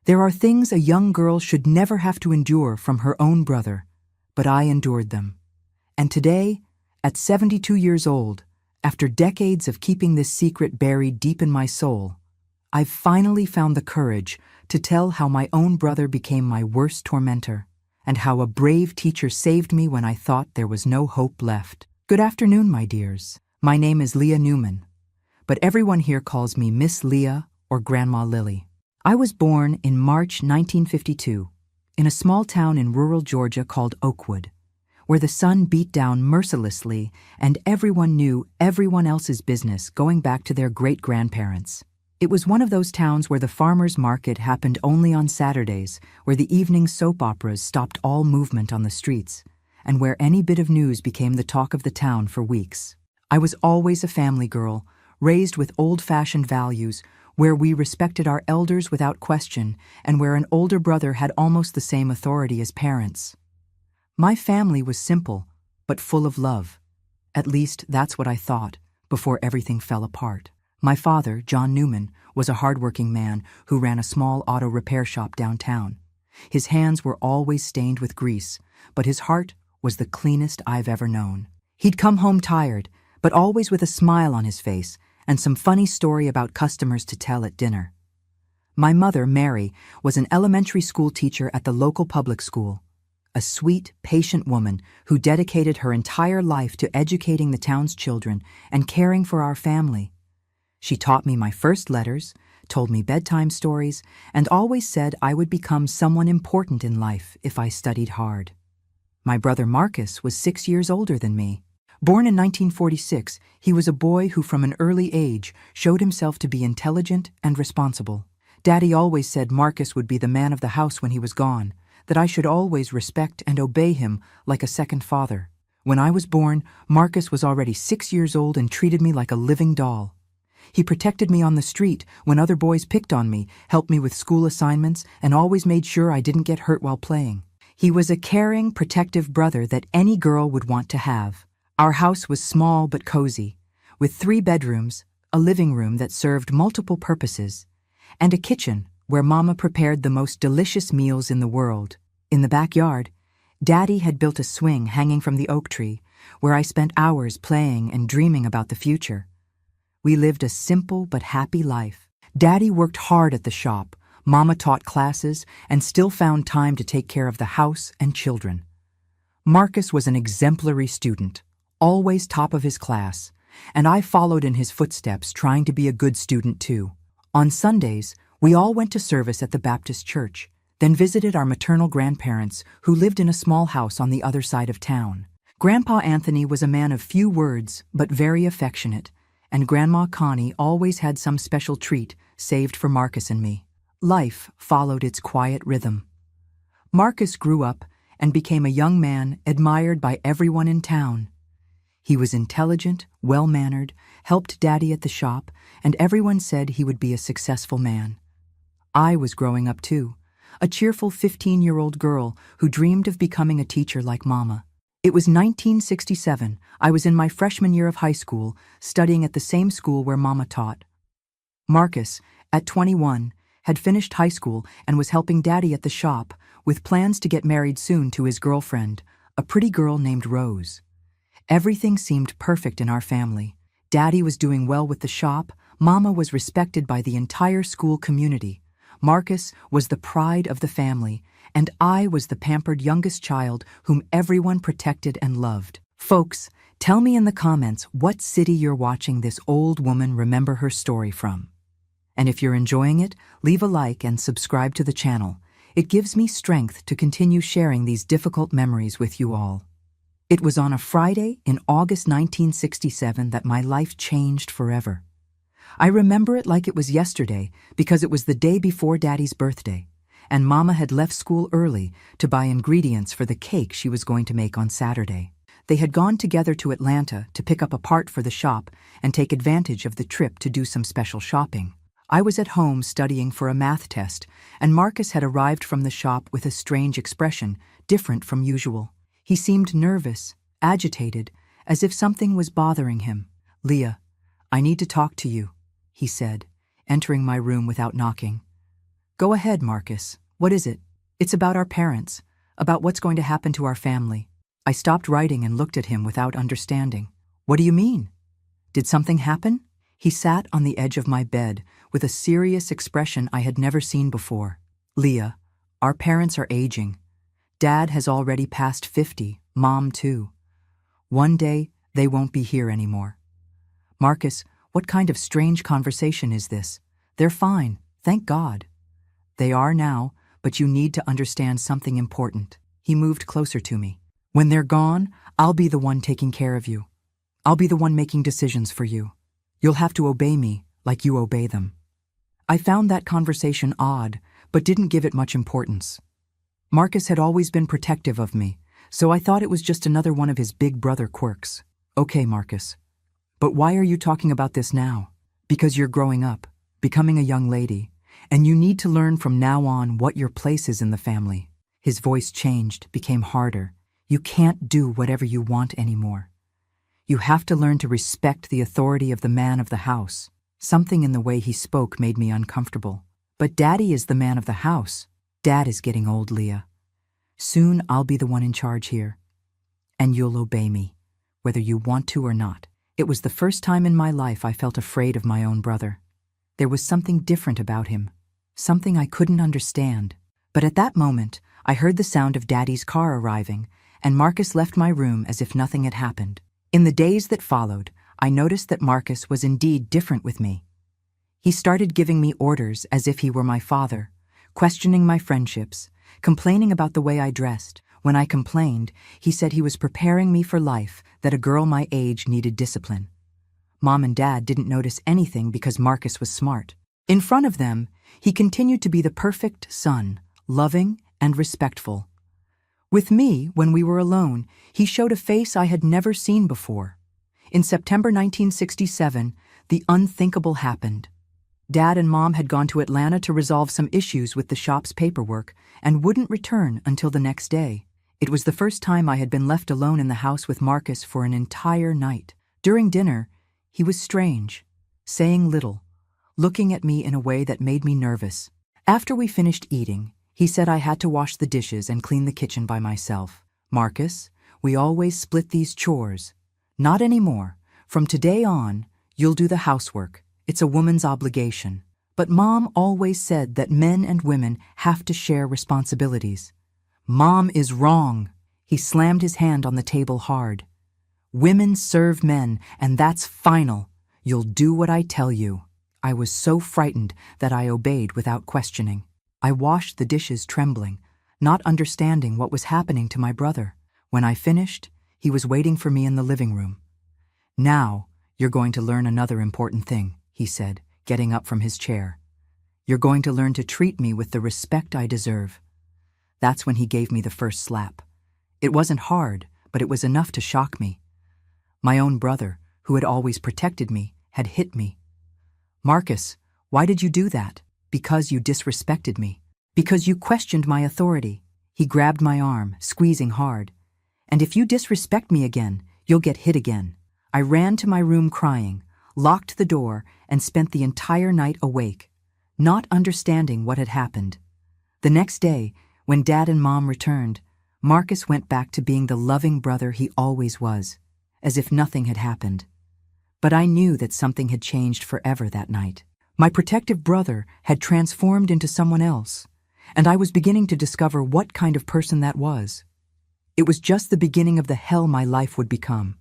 There are things a young girl should never have to endure from her own brother, but I endured them. And today, at 72 years old, after decades of keeping this secret buried deep in my soul, I've finally found the courage to tell how my own brother became my worst tormentor, and how a brave teacher saved me when I thought there was no hope left. Good afternoon, my dears. My name is Leah Newman, but everyone here calls me Miss Leah or Grandma Lily. I was born in March 1952 in a small town in rural Georgia called Oakwood, where the sun beat down mercilessly and everyone knew everyone else's business going back to their great-grandparents. It was one of those towns where the farmers' market happened only on Saturdays, where the evening soap operas stopped all movement on the streets, and where any bit of news became the talk of the town for weeks. I was always a family girl, raised with old-fashioned values, where we respected our elders without question, and where an older brother had almost the same authority as parents. My family was simple, but full of love. At least that's what I thought, before everything fell apart. My father, John Newman, was a hardworking man who ran a small auto repair shop downtown. His hands were always stained with grease, but his heart was the cleanest I've ever known. He'd come home tired, but always with a smile on his face and some funny story about customers to tell at dinner. My mother, Mary, was an elementary school teacher at the local public school, a sweet, patient woman who dedicated her entire life to educating the town's children and caring for our family. She taught me my first letters, told me bedtime stories, and always said I would become someone important in life if I studied hard. My brother Marcus was 6 years older than me. Born in 1946, he was a boy who from an early age showed himself to be intelligent and responsible. Daddy always said Marcus would be the man of the house when he was gone, that I should always respect and obey him like a second father. When I was born, Marcus was already 6 years old and treated me like a living doll. He protected me on the street when other boys picked on me, helped me with school assignments, and always made sure I didn't get hurt while playing. He was a caring, protective brother that any girl would want to have. Our house was small but cozy, with 3 bedrooms, a living room that served multiple purposes, and a kitchen where Mama prepared the most delicious meals in the world. In the backyard, Daddy had built a swing hanging from the oak tree, where I spent hours playing and dreaming about the future. We lived a simple but happy life. Daddy worked hard at the shop, Mama taught classes, and still found time to take care of the house and children. Marcus was an exemplary student, always top of his class, and I followed in his footsteps trying to be a good student too. On Sundays, we all went to service at the Baptist church, then visited our maternal grandparents who lived in a small house on the other side of town. Grandpa Anthony was a man of few words but very affectionate, and Grandma Connie always had some special treat saved for Marcus and me. Life followed its quiet rhythm. Marcus grew up and became a young man admired by everyone in town. He was intelligent, well-mannered, helped Daddy at the shop, and everyone said he would be a successful man. I was growing up too, a cheerful 15-year-old girl who dreamed of becoming a teacher like Mama. It was 1967. I was in my freshman year of high school, studying at the same school where Mama taught. Marcus, at 21, had finished high school and was helping Daddy at the shop, with plans to get married soon to his girlfriend, a pretty girl named Rose. Everything seemed perfect in our family. Daddy was doing well with the shop, Mama was respected by the entire school community, Marcus was the pride of the family, and I was the pampered youngest child whom everyone protected and loved. Folks, tell me in the comments what city you're watching this old woman remember her story from. And if you're enjoying it, leave a like and subscribe to the channel. It gives me strength to continue sharing these difficult memories with you all. It was on a Friday in August 1967 that my life changed forever. I remember it like it was yesterday because it was the day before Daddy's birthday, and Mama had left school early to buy ingredients for the cake she was going to make on Saturday. They had gone together to Atlanta to pick up a part for the shop and take advantage of the trip to do some special shopping. I was at home studying for a math test, and Marcus had arrived from the shop with a strange expression, different from usual. He seemed nervous, agitated, as if something was bothering him. "Leah, I need to talk to you," he said, entering my room without knocking. Go ahead, Marcus. What is it? It's about our parents, about what's going to happen to our family. I stopped writing and looked at him without understanding. What do you mean? Did something happen? He sat on the edge of my bed with a serious expression I had never seen before. Leah, our parents are aging. Dad has already passed 50, Mom too. One day, they won't be here anymore. Marcus, what kind of strange conversation is this? They're fine, thank God. They are now, but you need to understand something important. He moved closer to me. When they're gone, I'll be the one taking care of you. I'll be the one making decisions for you. You'll have to obey me like you obey them. I found that conversation odd, but didn't give it much importance. Marcus had always been protective of me, so I thought it was just another one of his big brother quirks. Okay, Marcus. But why are you talking about this now? Because you're growing up, becoming a young lady, and you need to learn from now on what your place is in the family. His voice changed, became harder. You can't do whatever you want anymore. You have to learn to respect the authority of the man of the house. Something in the way he spoke made me uncomfortable. But Daddy is the man of the house. Dad is getting old, Leah. Soon I'll be the one in charge here. And you'll obey me, whether you want to or not. It was the first time in my life I felt afraid of my own brother. There was something different about him, something I couldn't understand. But at that moment, I heard the sound of Daddy's car arriving, and Marcus left my room as if nothing had happened. In the days that followed, I noticed that Marcus was indeed different with me. He started giving me orders as if he were my father, questioning my friendships, complaining about the way I dressed. When I complained, he said he was preparing me for life, that a girl my age needed discipline. Mom and Dad didn't notice anything because Marcus was smart. In front of them, he continued to be the perfect son, loving and respectful. With me, when we were alone, he showed a face I had never seen before. In September 1967, the unthinkable happened. Dad and Mom had gone to Atlanta to resolve some issues with the shop's paperwork and wouldn't return until the next day. It was the first time I had been left alone in the house with Marcus for an entire night. During dinner, he was strange, saying little, looking at me in a way that made me nervous. After we finished eating, he said I had to wash the dishes and clean the kitchen by myself. Marcus, we always split these chores. Not anymore. From today on, you'll do the housework. It's a woman's obligation. But Mom always said that men and women have to share responsibilities. Mom is wrong. He slammed his hand on the table hard. Women serve men, and that's final. You'll do what I tell you. I was so frightened that I obeyed without questioning. I washed the dishes trembling, not understanding what was happening to my brother. When I finished, he was waiting for me in the living room. Now, you're going to learn another important thing, he said, getting up from his chair. You're going to learn to treat me with the respect I deserve. That's when he gave me the first slap. It wasn't hard, but it was enough to shock me. My own brother, who had always protected me, had hit me. Marcus, why did you do that? Because you disrespected me. Because you questioned my authority. He grabbed my arm, squeezing hard. And if you disrespect me again, you'll get hit again. I ran to my room crying, locked the door, and spent the entire night awake, not understanding what had happened. The next day, when Dad and Mom returned, Marcus went back to being the loving brother he always was, as if nothing had happened. But I knew that something had changed forever that night. My protective brother had transformed into someone else, and I was beginning to discover what kind of person that was. It was just the beginning of the hell my life would become.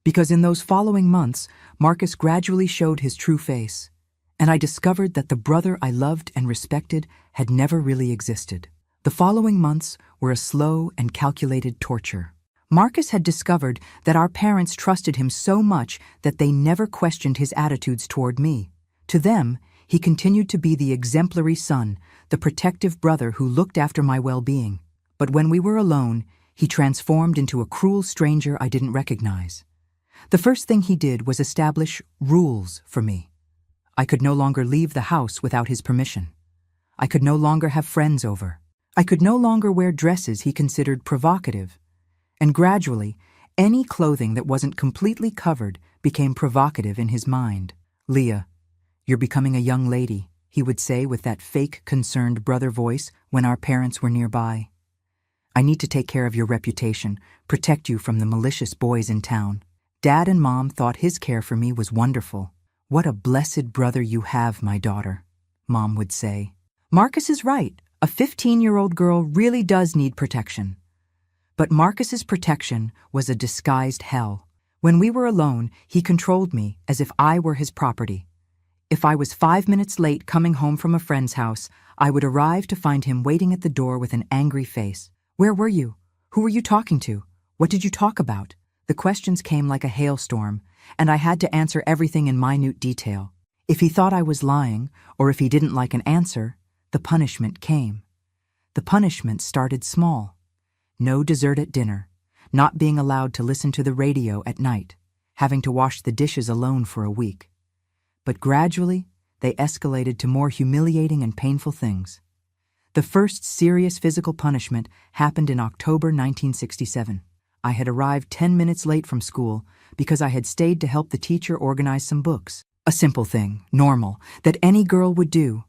Because in those following months, Marcus gradually showed his true face, and I discovered that the brother I loved and respected had never really existed. The following months were a slow and calculated torture. Marcus had discovered that our parents trusted him so much that they never questioned his attitudes toward me. To them, he continued to be the exemplary son, the protective brother who looked after my well-being. But when we were alone, he transformed into a cruel stranger I didn't recognize. The first thing he did was establish rules for me. I could no longer leave the house without his permission. I could no longer have friends over. I could no longer wear dresses he considered provocative. And gradually, any clothing that wasn't completely covered became provocative in his mind. Leah, you're becoming a young lady. he would say with that fake, concerned brother voice when our parents were nearby. I need to take care of your reputation, protect you from the malicious boys in town. Dad and Mom thought his care for me was wonderful. What a blessed brother you have, my daughter, Mom would say. Marcus is right. A 15-year-old girl really does need protection. But Marcus's protection was a disguised hell. When we were alone, he controlled me as if I were his property. If I was 5 minutes late coming home from a friend's house, I would arrive to find him waiting at the door with an angry face. Where were you? Who were you talking to? What did you talk about? The questions came like a hailstorm, and I had to answer everything in minute detail. If he thought I was lying, or if he didn't like an answer, the punishment came. The punishment started small. No dessert at dinner, not being allowed to listen to the radio at night, having to wash the dishes alone for a week. But gradually, they escalated to more humiliating and painful things. The first serious physical punishment happened in October 1967. I had arrived 10 minutes late from school because I had stayed to help the teacher organize some books. A simple thing, normal, that any girl would do.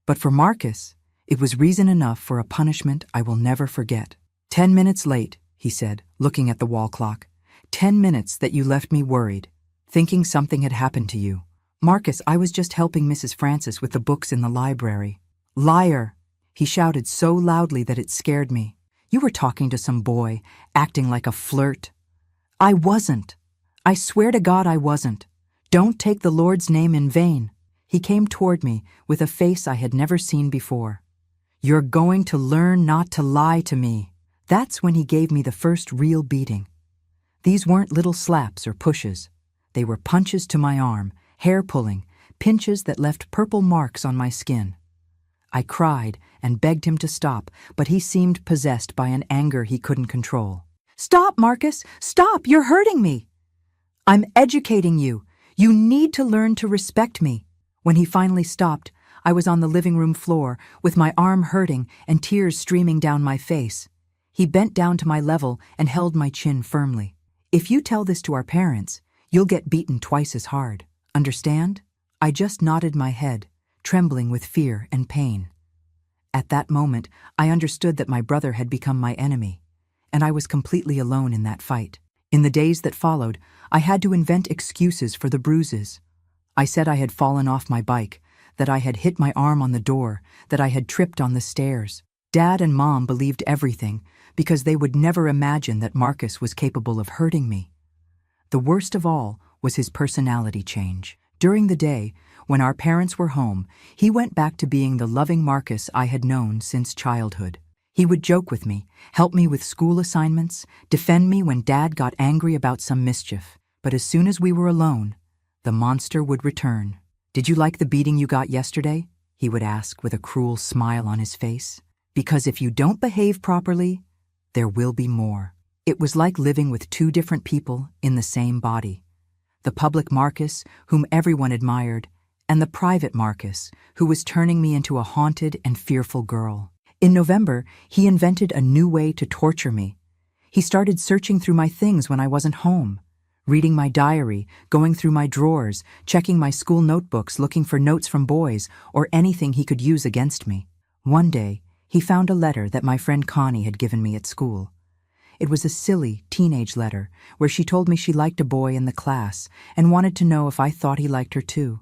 But for Marcus, it was reason enough for a punishment I will never forget. 10 minutes late, he said, looking at the wall clock. 10 minutes that you left me worried, thinking something had happened to you. Marcus, I was just helping Mrs. Francis with the books in the library. Liar! He shouted so loudly that it scared me. You were talking to some boy, acting like a flirt. I wasn't. I swear to God I wasn't. Don't take the Lord's name in vain. He came toward me with a face I had never seen before. You're going to learn not to lie to me. That's when he gave me the first real beating. These weren't little slaps or pushes. They were punches to my arm, hair-pulling, pinches that left purple marks on my skin. I cried and begged him to stop, but he seemed possessed by an anger he couldn't control. Stop, Marcus! Stop! You're hurting me! I'm educating you. You need to learn to respect me. When he finally stopped, I was on the living room floor, with my arm hurting and tears streaming down my face. He bent down to my level and held my chin firmly. If you tell this to our parents, you'll get beaten twice as hard. Understand? I just nodded my head, trembling with fear and pain. At that moment, I understood that my brother had become my enemy, and I was completely alone in that fight. In the days that followed, I had to invent excuses for the bruises. I said I had fallen off my bike, that I had hit my arm on the door, that I had tripped on the stairs. Dad and Mom believed everything because they would never imagine that Marcus was capable of hurting me. The worst of all was his personality change. During the day, when our parents were home, he went back to being the loving Marcus I had known since childhood. He would joke with me, help me with school assignments, defend me when Dad got angry about some mischief. But as soon as we were alone, the monster would return. Did you like the beating you got yesterday? He would ask with a cruel smile on his face. Because if you don't behave properly, there will be more. It was like living with two different people in the same body. The public Marcus, whom everyone admired, and the private Marcus, who was turning me into a haunted and fearful girl. In November, he invented a new way to torture me. He started searching through my things when I wasn't home, reading my diary, going through my drawers, checking my school notebooks, looking for notes from boys or anything he could use against me. One day, he found a letter that my friend Connie had given me at school. It was a silly, teenage letter where she told me she liked a boy in the class and wanted to know if I thought he liked her too.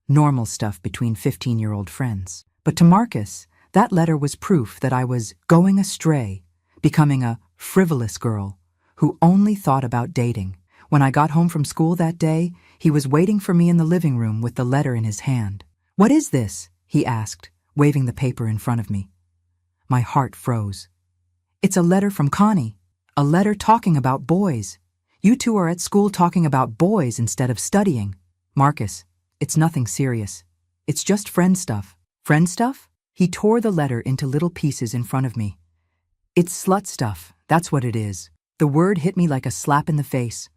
Normal stuff between 15-year-old friends. But to Marcus, that letter was proof that I was going astray, becoming a frivolous girl who only thought about dating. When I got home from school that day, he was waiting for me in the living room with the letter in his hand. "What is this?" he asked, waving the paper in front of me. My heart froze. "It's a letter from Connie. A letter talking about boys. You two are at school talking about boys instead of studying. Marcus, it's nothing serious. It's just friend stuff." Friend stuff? He tore the letter into little pieces in front of me. "It's slut stuff, that's what it is." The word hit me like a slap in the face.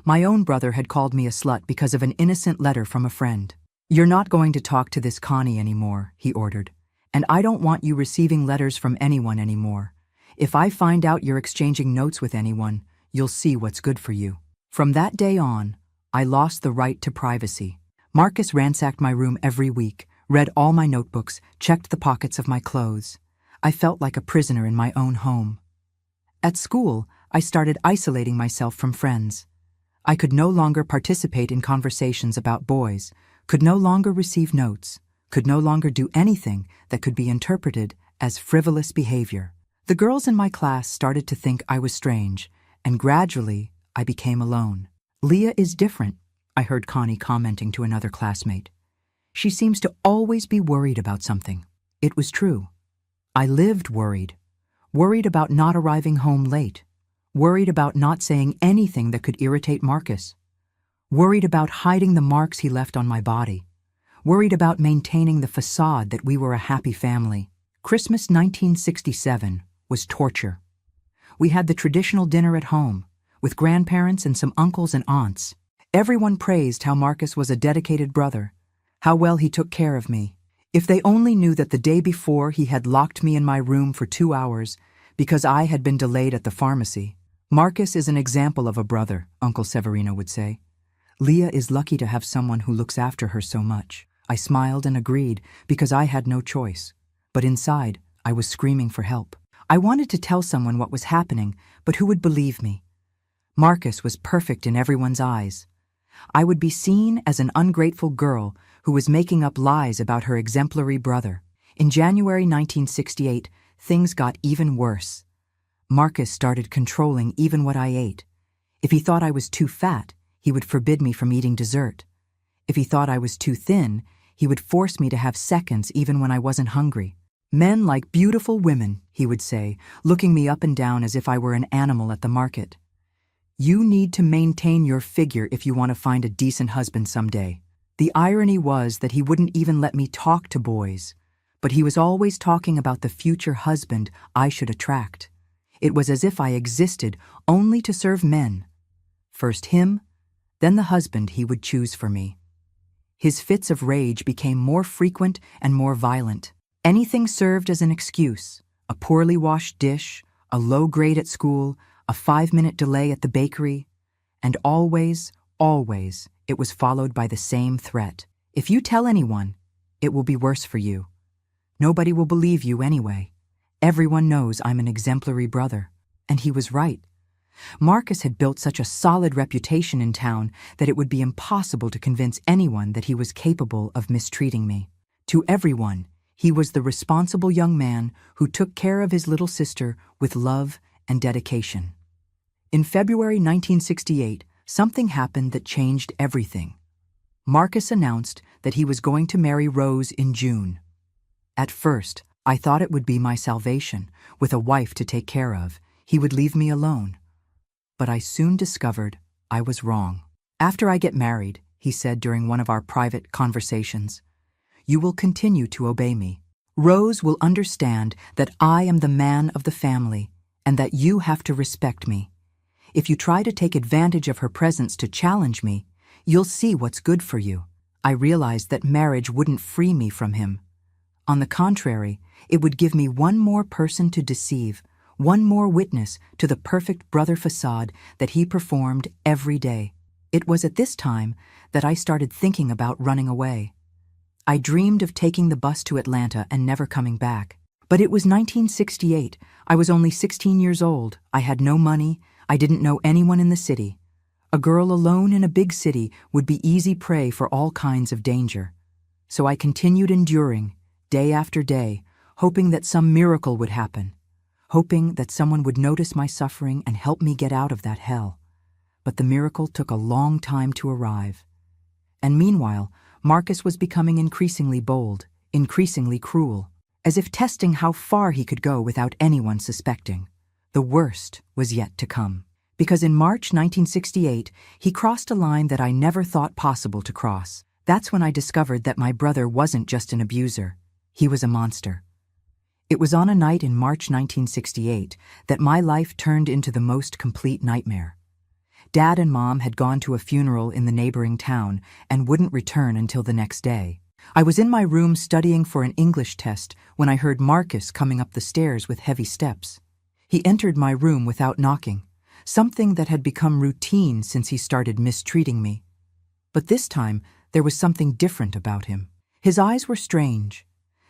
My own brother had called me a slut because of an innocent letter from a friend. "You're not going to talk to this Connie anymore," he ordered. "And I don't want you receiving letters from anyone anymore. If I find out you're exchanging notes with anyone, you'll see what's good for you." From that day on, I lost the right to privacy. Marcus ransacked my room every week, read all my notebooks, checked the pockets of my clothes. I felt like a prisoner in my own home. At school, I started isolating myself from friends. I could no longer participate in conversations about boys, could no longer receive notes, could no longer do anything that could be interpreted as frivolous behavior. The girls in my class started to think I was strange, and gradually I became alone. "Leah is different," I heard Connie commenting to another classmate. "She seems to always be worried about something." It was true. I lived worried. Worried about not arriving home late. Worried about not saying anything that could irritate Marcus. Worried about hiding the marks he left on my body. Worried about maintaining the facade that we were a happy family. Christmas 1967 was torture. We had the traditional dinner at home, with grandparents and some uncles and aunts. Everyone praised how Marcus was a dedicated brother, how well he took care of me. If they only knew that the day before he had locked me in my room for 2 hours because I had been delayed at the pharmacy. "Marcus is an example of a brother," Uncle Severino would say. "Leah is lucky to have someone who looks after her so much." I smiled and agreed because I had no choice. But inside, I was screaming for help. I wanted to tell someone what was happening, but who would believe me? Marcus was perfect in everyone's eyes. I would be seen as an ungrateful girl who was making up lies about her exemplary brother. In January 1968, things got even worse. Marcus started controlling even what I ate. If he thought I was too fat, he would forbid me from eating dessert. If he thought I was too thin, he would force me to have seconds even when I wasn't hungry. "Men like beautiful women," he would say, looking me up and down as if I were an animal at the market. "You need to maintain your figure if you want to find a decent husband someday." The irony was that he wouldn't even let me talk to boys, but he was always talking about the future husband I should attract. It was as if I existed only to serve men. First him, then the husband he would choose for me. His fits of rage became more frequent and more violent. Anything served as an excuse: a poorly washed dish, a low grade at school, a 5-minute delay at the bakery, and always, it was followed by the same threat. "If you tell anyone, it will be worse for you. Nobody will believe you anyway. Everyone knows I'm an exemplary brother." And he was right. Marcus had built such a solid reputation in town that it would be impossible to convince anyone that he was capable of mistreating me. To everyone, he was the responsible young man who took care of his little sister with love and dedication. In February 1968, something happened that changed everything. Marcus announced that he was going to marry Rose in June. At first, I thought it would be my salvation. With a wife to take care of, he would leave me alone. But I soon discovered I was wrong. "After I get married," he said during one of our private conversations, "you will continue to obey me. Rose will understand that I am the man of the family and that you have to respect me. If you try to take advantage of her presence to challenge me, you'll see what's good for you." I realized that marriage wouldn't free me from him. On the contrary, it would give me one more person to deceive, one more witness to the perfect brother facade that he performed every day. It was at this time that I started thinking about running away. I dreamed of taking the bus to Atlanta and never coming back. But it was 1968. I was only 16 years old. I had no money. I didn't know anyone in the city. A girl alone in a big city would be easy prey for all kinds of danger. So I continued enduring, day after day, hoping that some miracle would happen, hoping that someone would notice my suffering and help me get out of that hell. But the miracle took a long time to arrive. And meanwhile, Marcus was becoming increasingly bold, increasingly cruel, as if testing how far he could go without anyone suspecting. The worst was yet to come. Because in March 1968, he crossed a line that I never thought possible to cross. That's when I discovered that my brother wasn't just an abuser. He was a monster. It was on a night in March 1968 that my life turned into the most complete nightmare. Dad and Mom had gone to a funeral in the neighboring town and wouldn't return until the next day. I was in my room studying for an English test when I heard Marcus coming up the stairs with heavy steps. He entered my room without knocking, something that had become routine since he started mistreating me. But this time, there was something different about him. His eyes were strange,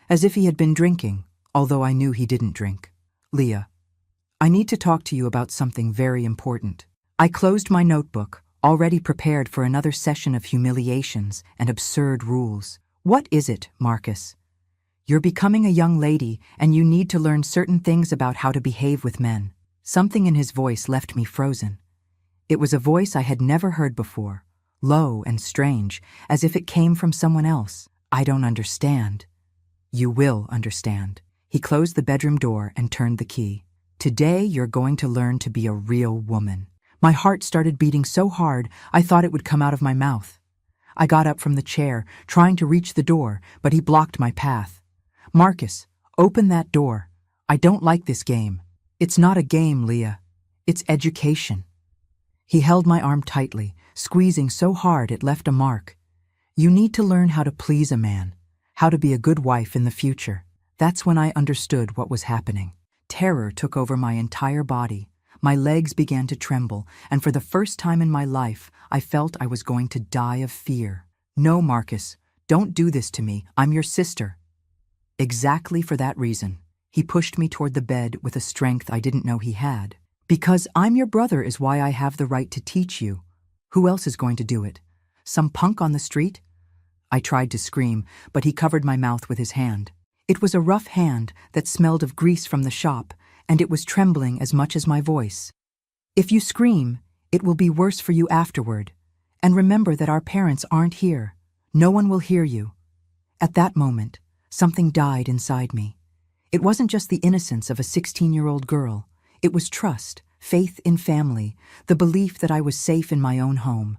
as if he had been drinking, although I knew he didn't drink. "Leah, I need to talk to you about something very important." I closed my notebook, already prepared for another session of humiliations and absurd rules. "What is it, Marcus?" "You're becoming a young lady, and you need to learn certain things about how to behave with men." Something in his voice left me frozen. It was a voice I had never heard before, low and strange, as if it came from someone else. "I don't understand." "You will understand." He closed the bedroom door and turned the key. "Today you're going to learn to be a real woman." My heart started beating so hard I thought it would come out of my mouth. I got up from the chair, trying to reach the door, but he blocked my path. "Marcus, open that door. I don't like this game." "It's not a game, Leah. It's education." He held my arm tightly, squeezing so hard it left a mark. "You need to learn how to please a man, how to be a good wife in the future." That's when I understood what was happening. Terror took over my entire body. My legs began to tremble, and for the first time in my life, I felt I was going to die of fear. "No, Marcus, don't do this to me. I'm your sister." Exactly for that reason, he pushed me toward the bed with a strength I didn't know he had. "Because I'm your brother is why I have the right to teach you. Who else is going to do it? Some punk on the street?" I tried to scream, but he covered my mouth with his hand. It was a rough hand that smelled of grease from the shop, and it was trembling as much as my voice. "If you scream, it will be worse for you afterward. And remember that our parents aren't here. No one will hear you." At that moment, something died inside me. It wasn't just the innocence of a 16-year-old girl. It was trust, faith in family, the belief that I was safe in my own home.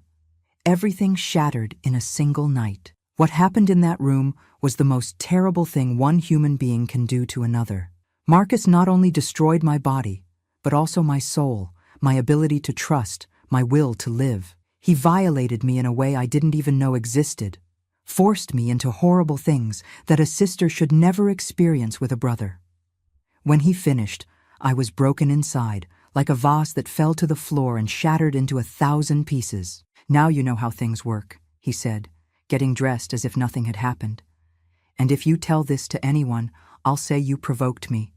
Everything shattered in a single night. What happened in that room was the most terrible thing one human being can do to another. Marcus not only destroyed my body, but also my soul, my ability to trust, my will to live. He violated me in a way I didn't even know existed, forced me into horrible things that a sister should never experience with a brother. When he finished, I was broken inside, like a vase that fell to the floor and shattered into 1,000 pieces. "Now you know how things work," he said, getting dressed as if nothing had happened. "And if you tell this to anyone, I'll say you provoked me.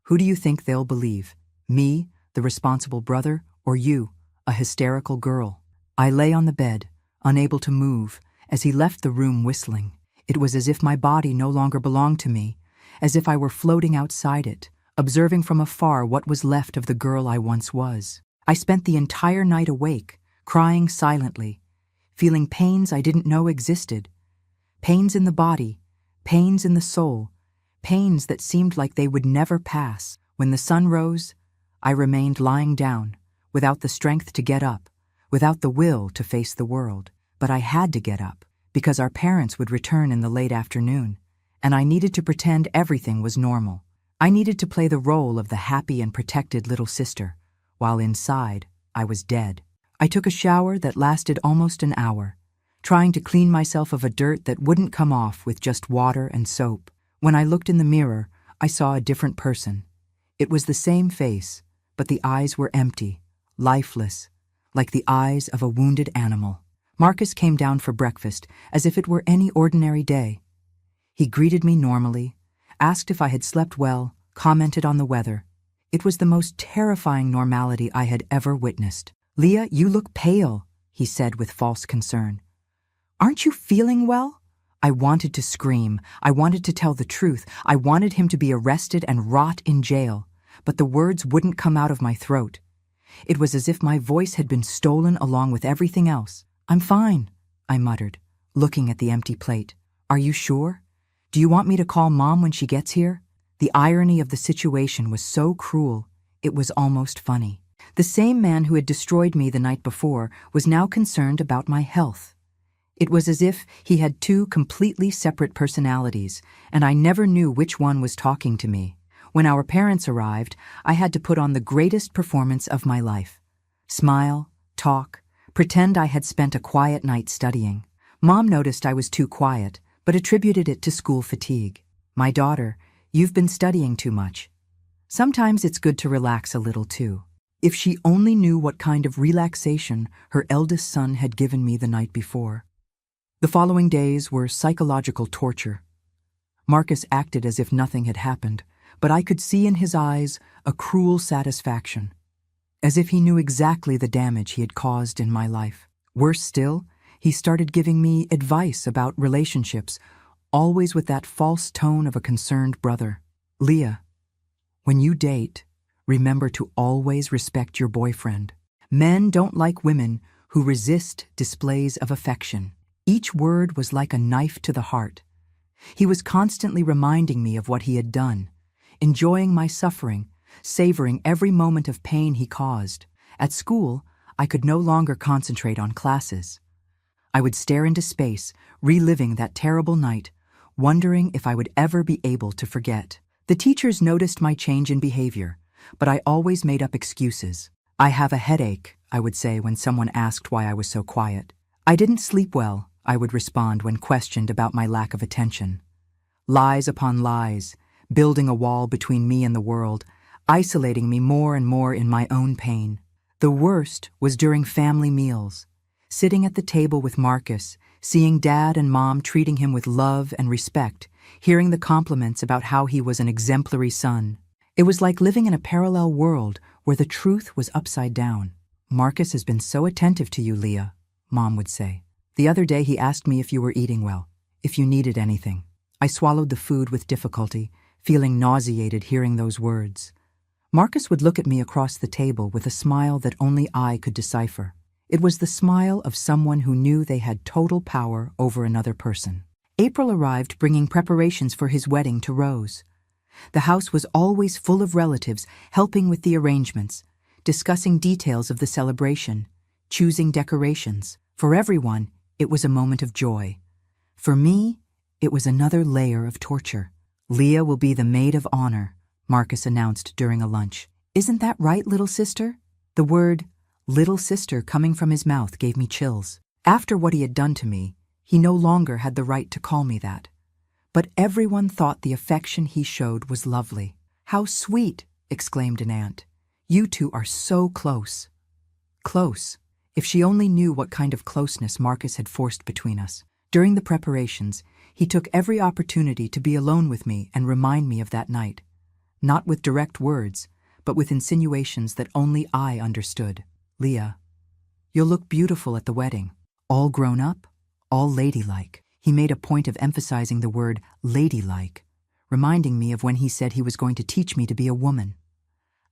Who do you think they'll believe? Me, the responsible brother, or you, a hysterical girl?" I lay on the bed, unable to move, as he left the room whistling. It was as if my body no longer belonged to me, as if I were floating outside it, observing from afar what was left of the girl I once was. I spent the entire night awake, crying silently, feeling pains I didn't know existed. Pains in the body, pains in the soul, pains that seemed like they would never pass. When the sun rose, I remained lying down, without the strength to get up, without the will to face the world. But I had to get up, because our parents would return in the late afternoon, and I needed to pretend everything was normal. I needed to play the role of the happy and protected little sister, while inside, I was dead. I took a shower that lasted almost an hour, trying to clean myself of a dirt that wouldn't come off with just water and soap. When I looked in the mirror, I saw a different person. It was the same face, but the eyes were empty, lifeless, like the eyes of a wounded animal. Marcus came down for breakfast as if it were any ordinary day. He greeted me normally, asked if I had slept well, commented on the weather. It was the most terrifying normality I had ever witnessed. "Leah, you look pale," he said with false concern. "Aren't you feeling well?" I wanted to scream. I wanted to tell the truth. I wanted him to be arrested and rot in jail, but the words wouldn't come out of my throat. It was as if my voice had been stolen along with everything else. "I'm fine," I muttered, looking at the empty plate. "Are you sure? Do you want me to call Mom when she gets here?" The irony of the situation was so cruel, it was almost funny. The same man who had destroyed me the night before was now concerned about my health. It was as if he had two completely separate personalities, and I never knew which one was talking to me. When our parents arrived, I had to put on the greatest performance of my life. Smile, talk, pretend I had spent a quiet night studying. Mom noticed I was too quiet, but attributed it to school fatigue. "My daughter, you've been studying too much. Sometimes it's good to relax a little too." If she only knew what kind of relaxation her eldest son had given me the night before. The following days were psychological torture. Marcus acted as if nothing had happened, but I could see in his eyes a cruel satisfaction, as if he knew exactly the damage he had caused in my life. Worse still, he started giving me advice about relationships, always with that false tone of a concerned brother. Leah, when you date, remember to always respect your boyfriend. Men don't like women who resist displays of affection. Each word was like a knife to the heart. He was constantly reminding me of what he had done, enjoying my suffering, savoring every moment of pain he caused. At school, I could no longer concentrate on classes. I would stare into space, reliving that terrible night, wondering if I would ever be able to forget. The teachers noticed my change in behavior, but I always made up excuses. I have a headache, I would say when someone asked why I was so quiet. I didn't sleep well, I would respond when questioned about my lack of attention. Lies upon lies, building a wall between me and the world, isolating me more and more in my own pain. The worst was during family meals, sitting at the table with Marcus, seeing Dad and Mom treating him with love and respect, hearing the compliments about how he was an exemplary son. It was like living in a parallel world where the truth was upside down. Marcus has been so attentive to you, Leah, Mom would say. The other day he asked me if you were eating well, if you needed anything. I swallowed the food with difficulty, feeling nauseated hearing those words. Marcus would look at me across the table with a smile that only I could decipher. It was the smile of someone who knew they had total power over another person. April arrived bringing preparations for his wedding to Rose. The house was always full of relatives helping with the arrangements, discussing details of the celebration, choosing decorations. For everyone, it was a moment of joy. For me, it was another layer of torture. Leah will be the maid of honor, Marcus announced during a lunch. Isn't that right, little sister? The word little sister coming from his mouth gave me chills. After what he had done to me, he no longer had the right to call me that. But everyone thought the affection he showed was lovely. How sweet, exclaimed an aunt. You two are so close. Close. If she only knew what kind of closeness Marcus had forced between us. During the preparations, he took every opportunity to be alone with me and remind me of that night. Not with direct words, but with insinuations that only I understood. Leah, you'll look beautiful at the wedding. All grown up, all ladylike. He made a point of emphasizing the word ladylike, reminding me of when he said he was going to teach me to be a woman.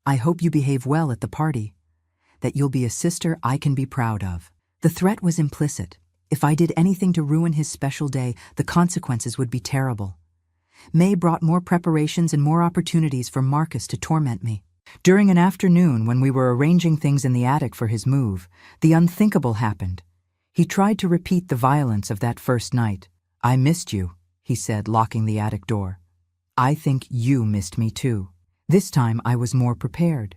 I hope you behave well at the party, that you'll be a sister I can be proud of. The threat was implicit. If I did anything to ruin his special day, the consequences would be terrible. May brought more preparations and more opportunities for Marcus to torment me. During an afternoon when we were arranging things in the attic for his move, the unthinkable happened. He tried to repeat the violence of that first night. I missed you, he said, locking the attic door. I think you missed me too. This time I was more prepared.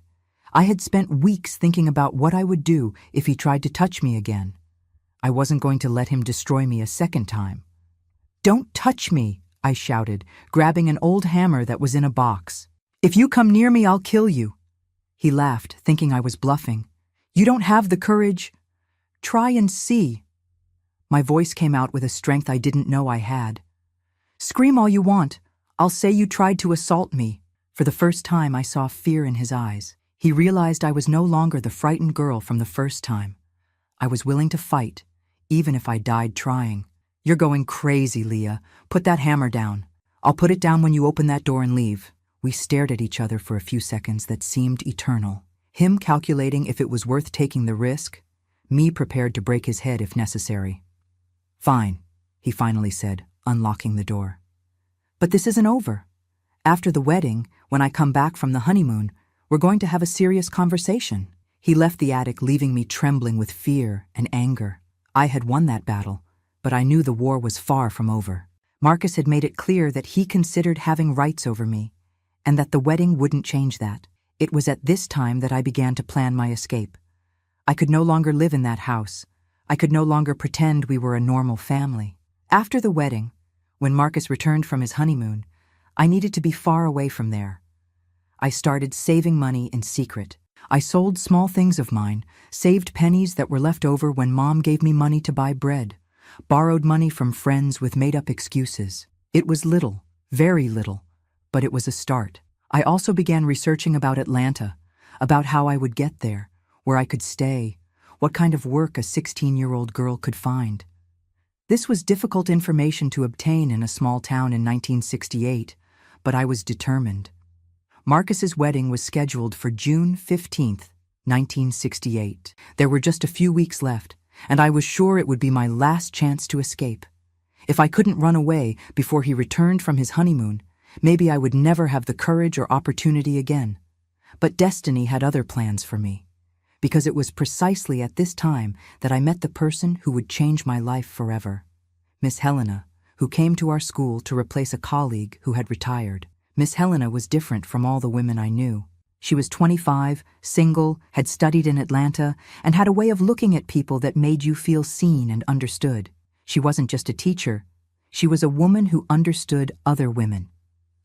I had spent weeks thinking about what I would do if he tried to touch me again. I wasn't going to let him destroy me a second time. Don't touch me, I shouted, grabbing an old hammer that was in a box. If you come near me, I'll kill you. He laughed, thinking I was bluffing. You don't have the courage. Try and see. My voice came out with a strength I didn't know I had. Scream all you want. I'll say you tried to assault me. For the first time, I saw fear in his eyes. He realized I was no longer the frightened girl from the first time. I was willing to fight, even if I died trying. You're going crazy, Leah. Put that hammer down. I'll put it down when you open that door and leave. We stared at each other for a few seconds that seemed eternal. Him calculating if it was worth taking the risk, me prepared to break his head if necessary. Fine, he finally said, unlocking the door. But this isn't over. After the wedding, when I come back from the honeymoon, we're going to have a serious conversation. He left the attic, leaving me trembling with fear and anger. I had won that battle, but I knew the war was far from over. Marcus had made it clear that he considered having rights over me, and that the wedding wouldn't change that. It was at this time that I began to plan my escape. I could no longer live in that house. I could no longer pretend we were a normal family. After the wedding, when Marcus returned from his honeymoon, I needed to be far away from there. I started saving money in secret. I sold small things of mine, saved pennies that were left over when Mom gave me money to buy bread. borrowed money from friends with made-up excuses. It was little, very little, but it was a start. I also began researching about Atlanta, about how I would get there, where I could stay, what kind of work a 16-year-old girl could find. This was difficult information to obtain in a small town in 1968, but I was determined. Marcus's wedding was scheduled for June 15th, 1968. There were just a few weeks left, and I was sure it would be my last chance to escape. If I couldn't run away before he returned from his honeymoon, maybe I would never have the courage or opportunity again. But destiny had other plans for me, because it was precisely at this time that I met the person who would change my life forever. Miss Helena, who came to our school to replace a colleague who had retired. Miss Helena was different from all the women I knew. She was 25, single, had studied in Atlanta, and had a way of looking at people that made you feel seen and understood. She wasn't just a teacher. She was a woman who understood other women.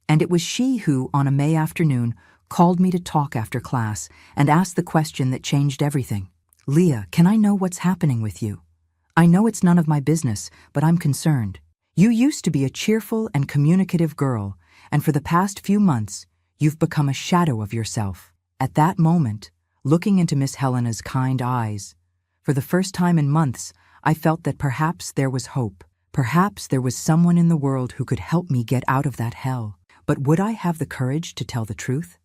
And it was she who, on a May afternoon, called me to talk after class and asked the question that changed everything. "Leah, can I know what's happening with you? I know it's none of my business, but I'm concerned. You used to be a cheerful and communicative girl, and for the past few months, you've become a shadow of yourself." At that moment, looking into Miss Helena's kind eyes, for the first time in months, I felt that perhaps there was hope. Perhaps there was someone in the world who could help me get out of that hell. But would I have the courage to tell the truth?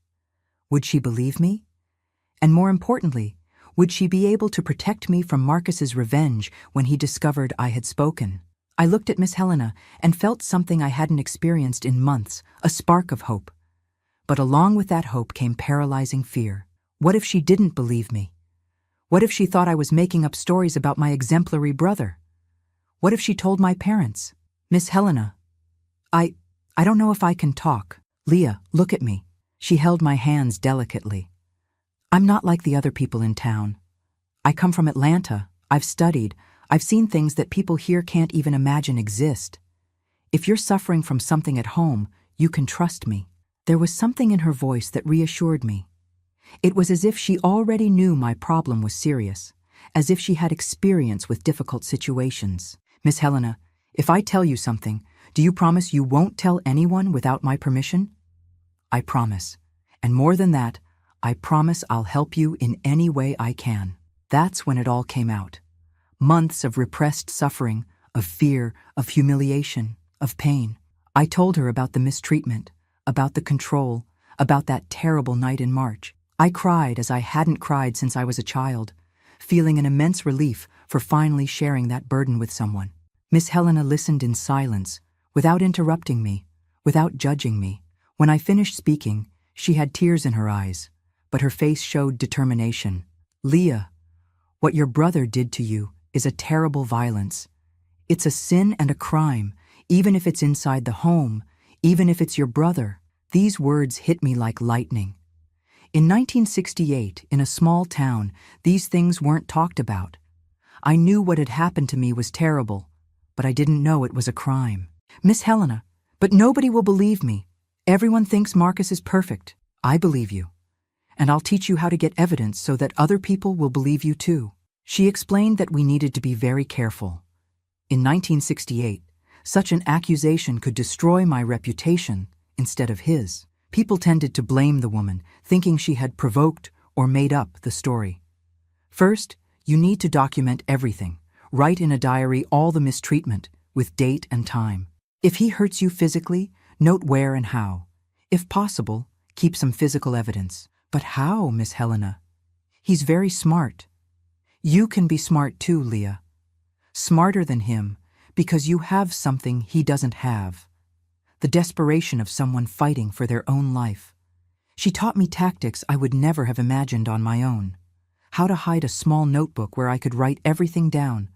Would she believe me? And more importantly, would she be able to protect me from Marcus's revenge when he discovered I had spoken? I looked at Miss Helena and felt something I hadn't experienced in months, a spark of hope. But along with that hope came paralyzing fear. What if she didn't believe me? What if she thought I was making up stories about my exemplary brother? What if she told my parents? "Miss Helena, I don't know if I can talk. Leah, look at me." She held my hands delicately. "I'm not like the other people in town. I come from Atlanta. I've studied. I've seen things that people here can't even imagine exist. If you're suffering from something at home, you can trust me." There was something in her voice that reassured me. It was as if she already knew my problem was serious, as if she had experience with difficult situations. "Miss Helena, if I tell you something, do you promise you won't tell anyone without my permission?" "I promise. And more than that, I promise I'll help you in any way I can." That's when it all came out. Months of repressed suffering, of fear, of humiliation, of pain. I told her about the mistreatment, about the control, about that terrible night in March. I cried as I hadn't cried since I was a child, feeling an immense relief for finally sharing that burden with someone. Miss Helena listened in silence, without interrupting me, without judging me. When I finished speaking, she had tears in her eyes, but her face showed determination. "Leah, what your brother did to you is a terrible violence. It's a sin and a crime, even if it's inside the home, even if it's your brother." These words hit me like lightning. In 1968, in a small town, these things weren't talked about. I knew what had happened to me was terrible, but I didn't know it was a crime. "Miss Helena, but nobody will believe me. Everyone thinks Marcus is perfect. I believe you. And I'll teach you how to get evidence so that other people will believe you too." She explained that we needed to be very careful. In 1968, such an accusation could destroy my reputation instead of his. People tended to blame the woman, thinking she had provoked or made up the story. First, you need to document everything. Write in a diary all the mistreatment, with date and time. If he hurts you physically, note where and how. If possible, keep some physical evidence. "But how, Miss Helena? He's very smart." "You can be smart too, Leah. Smarter than him, because you have something he doesn't have. The desperation of someone fighting for their own life. She taught me tactics I would never have imagined on my own. How to hide a small notebook where I could write everything down.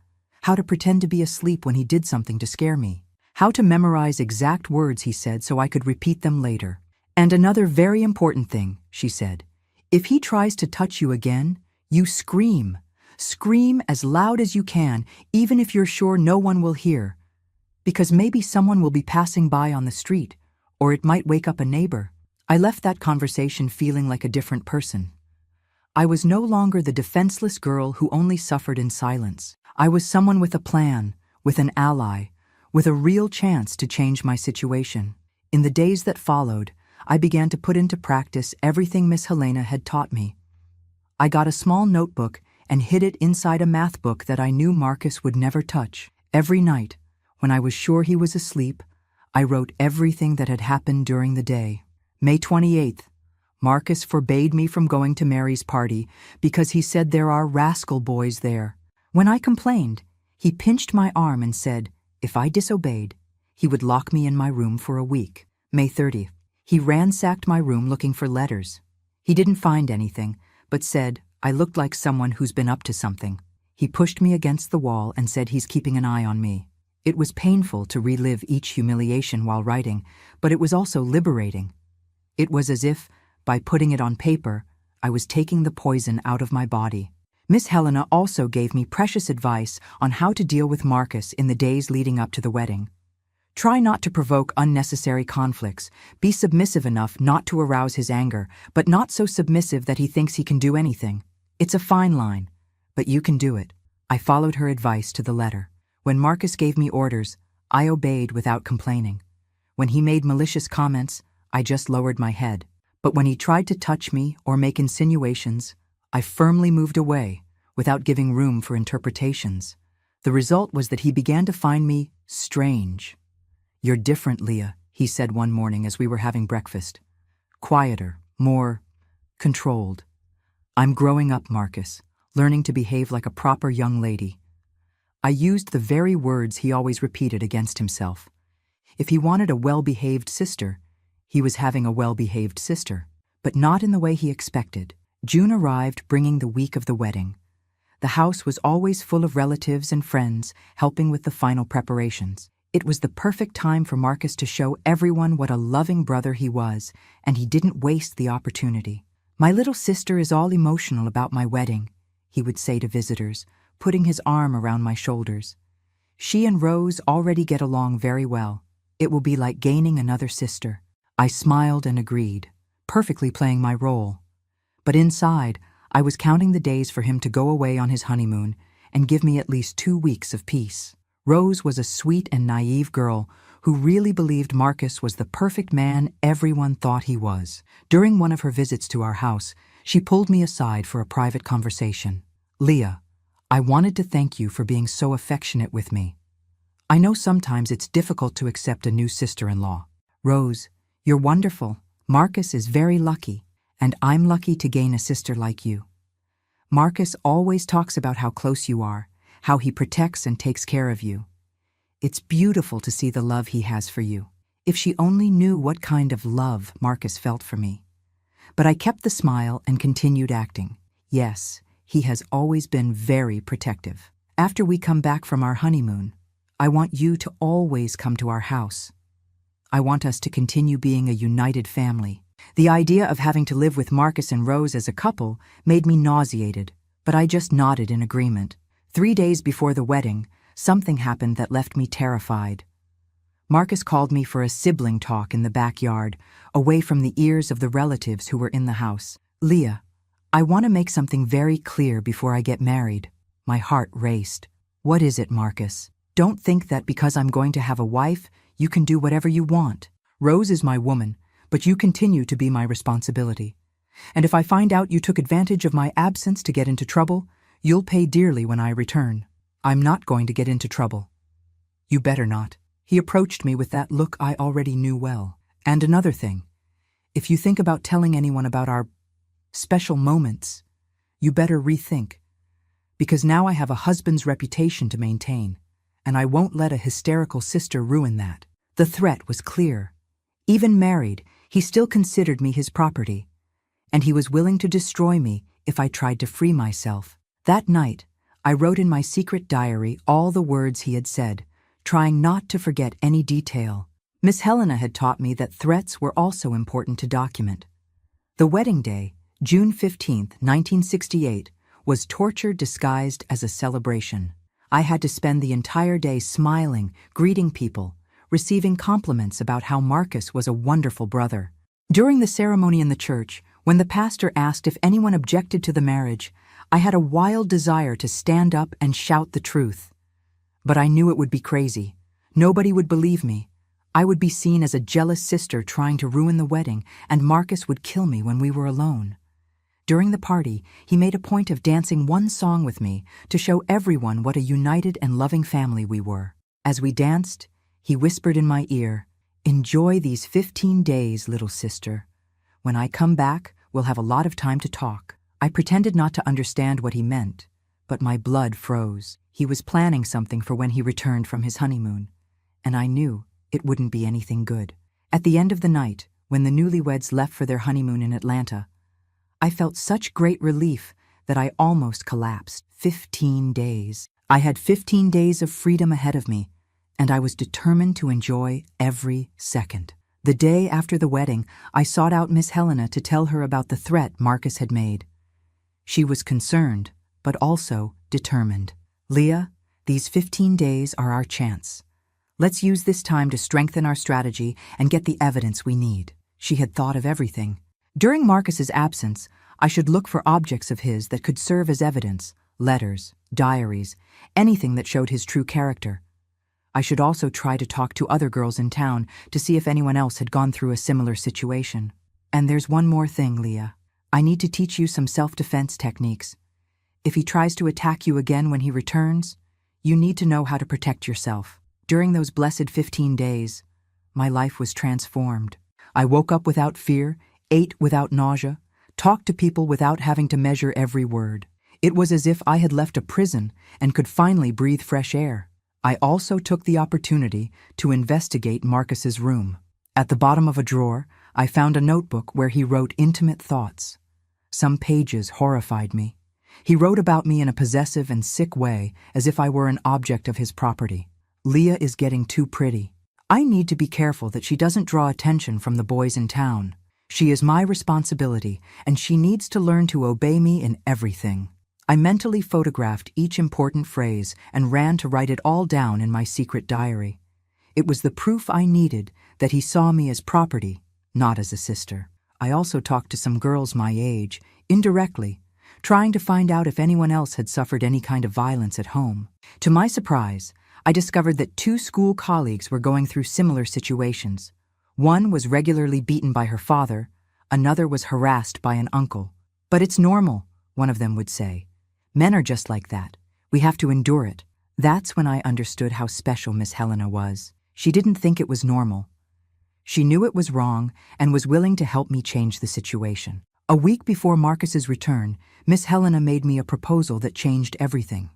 How to pretend to be asleep when he did something to scare me. How to memorize exact words he said so I could repeat them later. And another very important thing, she said, if he tries to touch you again, you scream. Scream as loud as you can, even if you're sure no one will hear. Because maybe someone will be passing by on the street, or it might wake up a neighbor. I left that conversation feeling like a different person. I was no longer the defenseless girl who only suffered in silence. I was someone with a plan, with an ally, with a real chance to change my situation. In the days that followed, I began to put into practice everything Miss Helena had taught me. I got a small notebook and hid it inside a math book that I knew Marcus would never touch. Every night, when I was sure he was asleep, I wrote everything that had happened during the day. May 28th, Marcus forbade me from going to Mary's party because he said there are rascal boys there. When I complained, he pinched my arm and said, if I disobeyed, he would lock me in my room for a week. May 30th, he ransacked my room looking for letters. He didn't find anything, but said I looked like someone who's been up to something. He pushed me against the wall and said he's keeping an eye on me. It was painful to relive each humiliation while writing, but it was also liberating. It was as if, by putting it on paper, I was taking the poison out of my body. Miss Helena also gave me precious advice on how to deal with Marcus in the days leading up to the wedding. Try not to provoke unnecessary conflicts. Be submissive enough not to arouse his anger, but not so submissive that he thinks he can do anything. It's a fine line, but you can do it. I followed her advice to the letter. When Marcus gave me orders, I obeyed without complaining. When he made malicious comments, I just lowered my head. But when he tried to touch me or make insinuations, I firmly moved away, without giving room for interpretations. The result was that he began to find me strange. You're different, Leah, he said one morning as we were having breakfast. Quieter, more controlled. I'm growing up, Marcus, learning to behave like a proper young lady. I used the very words he always repeated against himself. If he wanted a well-behaved sister, he was having a well-behaved sister, but not in the way he expected. June arrived bringing the week of the wedding. The house was always full of relatives and friends helping with the final preparations. It was the perfect time for Marcus to show everyone what a loving brother he was, and he didn't waste the opportunity. My little sister is all emotional about my wedding, he would say to visitors, putting his arm around my shoulders. She and Rose already get along very well. It will be like gaining another sister. I smiled and agreed, perfectly playing my role. But inside, I was counting the days for him to go away on his honeymoon and give me at least 2 weeks of peace. Rose was a sweet and naive girl who really believed Marcus was the perfect man everyone thought he was. During one of her visits to our house, she pulled me aside for a private conversation. Leah, I wanted to thank you for being so affectionate with me. I know sometimes it's difficult to accept a new sister-in-law. Rose, you're wonderful. Marcus is very lucky, and I'm lucky to gain a sister like you. Marcus always talks about how close you are, how he protects and takes care of you. It's beautiful to see the love he has for you. If she only knew what kind of love Marcus felt for me. But I kept the smile and continued acting. Yes, he has always been very protective. After we come back from our honeymoon, I want you to always come to our house. I want us to continue being a united family. The idea of having to live with Marcus and Rose as a couple made me nauseated, but I just nodded in agreement. 3 days before the wedding, something happened that left me terrified. Marcus called me for a sibling talk in the backyard, away from the ears of the relatives who were in the house. Leah, I want to make something very clear before I get married. My heart raced. What is it, Marcus? Don't think that because I'm going to have a wife, you can do whatever you want. Rose is my woman, but you continue to be my responsibility. And if I find out you took advantage of my absence to get into trouble, you'll pay dearly when I return. I'm not going to get into trouble. You better not. He approached me with that look I already knew well. And another thing, if you think about telling anyone about our special moments, you better rethink. Because now I have a husband's reputation to maintain, and I won't let a hysterical sister ruin that. The threat was clear. Even married, he still considered me his property, and he was willing to destroy me if I tried to free myself. That night, I wrote in my secret diary all the words he had said, trying not to forget any detail. Miss Helena had taught me that threats were also important to document. The wedding day, June 15, 1968, was torture disguised as a celebration. I had to spend the entire day smiling, greeting people, receiving compliments about how Marcus was a wonderful brother. During the ceremony in the church, when the pastor asked if anyone objected to the marriage, I had a wild desire to stand up and shout the truth. But I knew it would be crazy. Nobody would believe me. I would be seen as a jealous sister trying to ruin the wedding, and Marcus would kill me when we were alone. During the party, he made a point of dancing one song with me to show everyone what a united and loving family we were. As we danced, he whispered in my ear, "Enjoy these 15 days, little sister. When I come back, we'll have a lot of time to talk." I pretended not to understand what he meant, but my blood froze. He was planning something for when he returned from his honeymoon, and I knew it wouldn't be anything good. At the end of the night, when the newlyweds left for their honeymoon in Atlanta, I felt such great relief that I almost collapsed. 15 days. I had 15 days of freedom ahead of me, and I was determined to enjoy every second. The day after the wedding, I sought out Miss Helena to tell her about the threat Marcus had made. She was concerned, but also determined. "Leah, these 15 days are our chance. Let's use this time to strengthen our strategy and get the evidence we need." She had thought of everything. During Marcus's absence, I should look for objects of his that could serve as evidence: letters, diaries, anything that showed his true character. I should also try to talk to other girls in town to see if anyone else had gone through a similar situation. And there's one more thing, Leah. I need to teach you some self-defense techniques. If he tries to attack you again when he returns, you need to know how to protect yourself. During those blessed 15 days, my life was transformed. I woke up without fear, ate without nausea, talked to people without having to measure every word. It was as if I had left a prison and could finally breathe fresh air. I also took the opportunity to investigate Marcus's room. At the bottom of a drawer, I found a notebook where he wrote intimate thoughts. Some pages horrified me. He wrote about me in a possessive and sick way, as if I were an object of his property. "Leah is getting too pretty. I need to be careful that she doesn't draw attention from the boys in town. She is my responsibility, and she needs to learn to obey me in everything." I mentally photographed each important phrase and ran to write it all down in my secret diary. It was the proof I needed that he saw me as property, not as a sister. I also talked to some girls my age, indirectly, trying to find out if anyone else had suffered any kind of violence at home. To my surprise, I discovered that 2 school colleagues were going through similar situations. One was regularly beaten by her father, another was harassed by an uncle. "But it's normal," one of them would say. "Men are just like that. We have to endure it." That's when I understood how special Miss Helena was. She didn't think it was normal. She knew it was wrong and was willing to help me change the situation. A week before Marcus's return, Miss Helena made me a proposal that changed everything.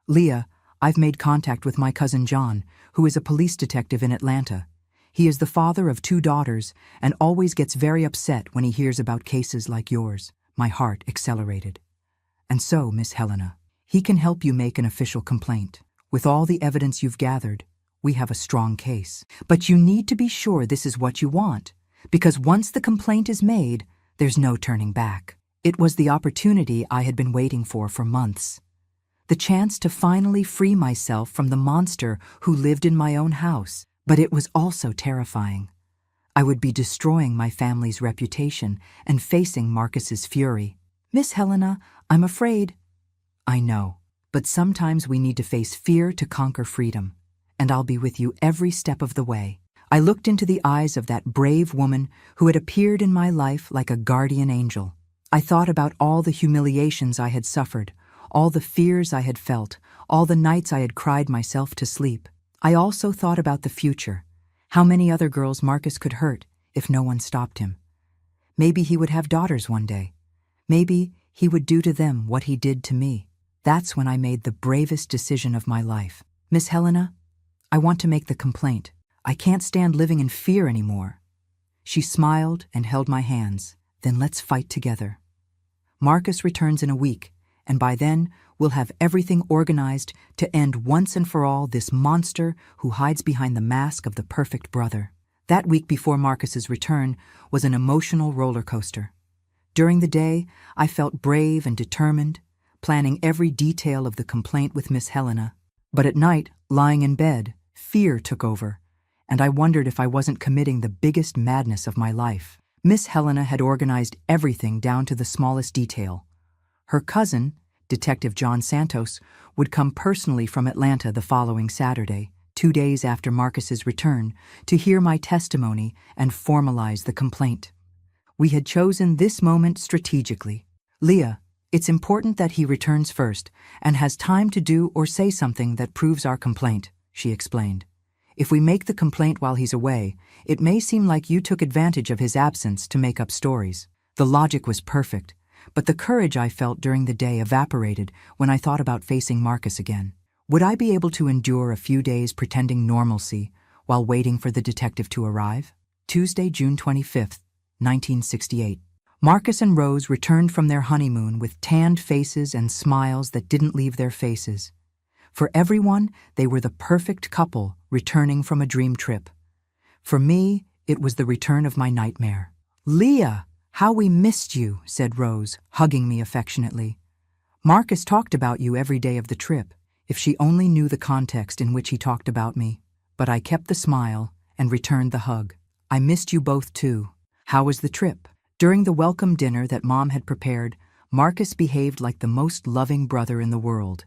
"Leah, I've made contact with my cousin John, who is a police detective in Atlanta. He is the father of 2 daughters and always gets very upset when he hears about cases like yours." My heart accelerated. "And so, Miss Helena, he can help you make an official complaint. With all the evidence you've gathered, we have a strong case. But you need to be sure this is what you want, because once the complaint is made, there's no turning back." It was the opportunity I had been waiting for months. The chance to finally free myself from the monster who lived in my own house. But it was also terrifying. I would be destroying my family's reputation and facing Marcus's fury. "Miss Helena, I'm afraid." "I know, but sometimes we need to face fear to conquer freedom, and I'll be with you every step of the way." I looked into the eyes of that brave woman who had appeared in my life like a guardian angel. I thought about all the humiliations I had suffered, all the fears I had felt, all the nights I had cried myself to sleep. I also thought about the future, how many other girls Marcus could hurt if no one stopped him. Maybe he would have daughters one day. Maybe he would do to them what he did to me. That's when I made the bravest decision of my life. "Miss Helena, I want to make the complaint. I can't stand living in fear anymore." She smiled and held my hands. "Then let's fight together. Marcus returns in a week, and by then we'll have everything organized to end once and for all this monster who hides behind the mask of the perfect brother." That week before Marcus's return was an emotional roller coaster. During the day, I felt brave and determined, planning every detail of the complaint with Miss Helena. But at night, lying in bed, fear took over, and I wondered if I wasn't committing the biggest madness of my life. Miss Helena had organized everything down to the smallest detail. Her cousin, Detective John Santos, would come personally from Atlanta the following Saturday, 2 days after Marcus's return, to hear my testimony and formalize the complaint. We had chosen this moment strategically. Leah, it's important that he returns first and has time to do or say something that proves our complaint, she explained. If we make the complaint while he's away, it may seem like you took advantage of his absence to make up stories. The logic was perfect, but the courage I felt during the day evaporated when I thought about facing Marcus again. Would I be able to endure a few days pretending normalcy while waiting for the detective to arrive? Tuesday, June 25th, 1968. Marcus and Rose returned from their honeymoon with tanned faces and smiles that didn't leave their faces. For everyone, they were the perfect couple returning from a dream trip. For me, it was the return of my nightmare. "Leah, how we missed you," said Rose, hugging me affectionately. "Marcus talked about you every day of the trip." If she only knew the context in which he talked about me. But I kept the smile and returned the hug. "I missed you both too. How was the trip?" During the welcome dinner that Mom had prepared, Marcus behaved like the most loving brother in the world.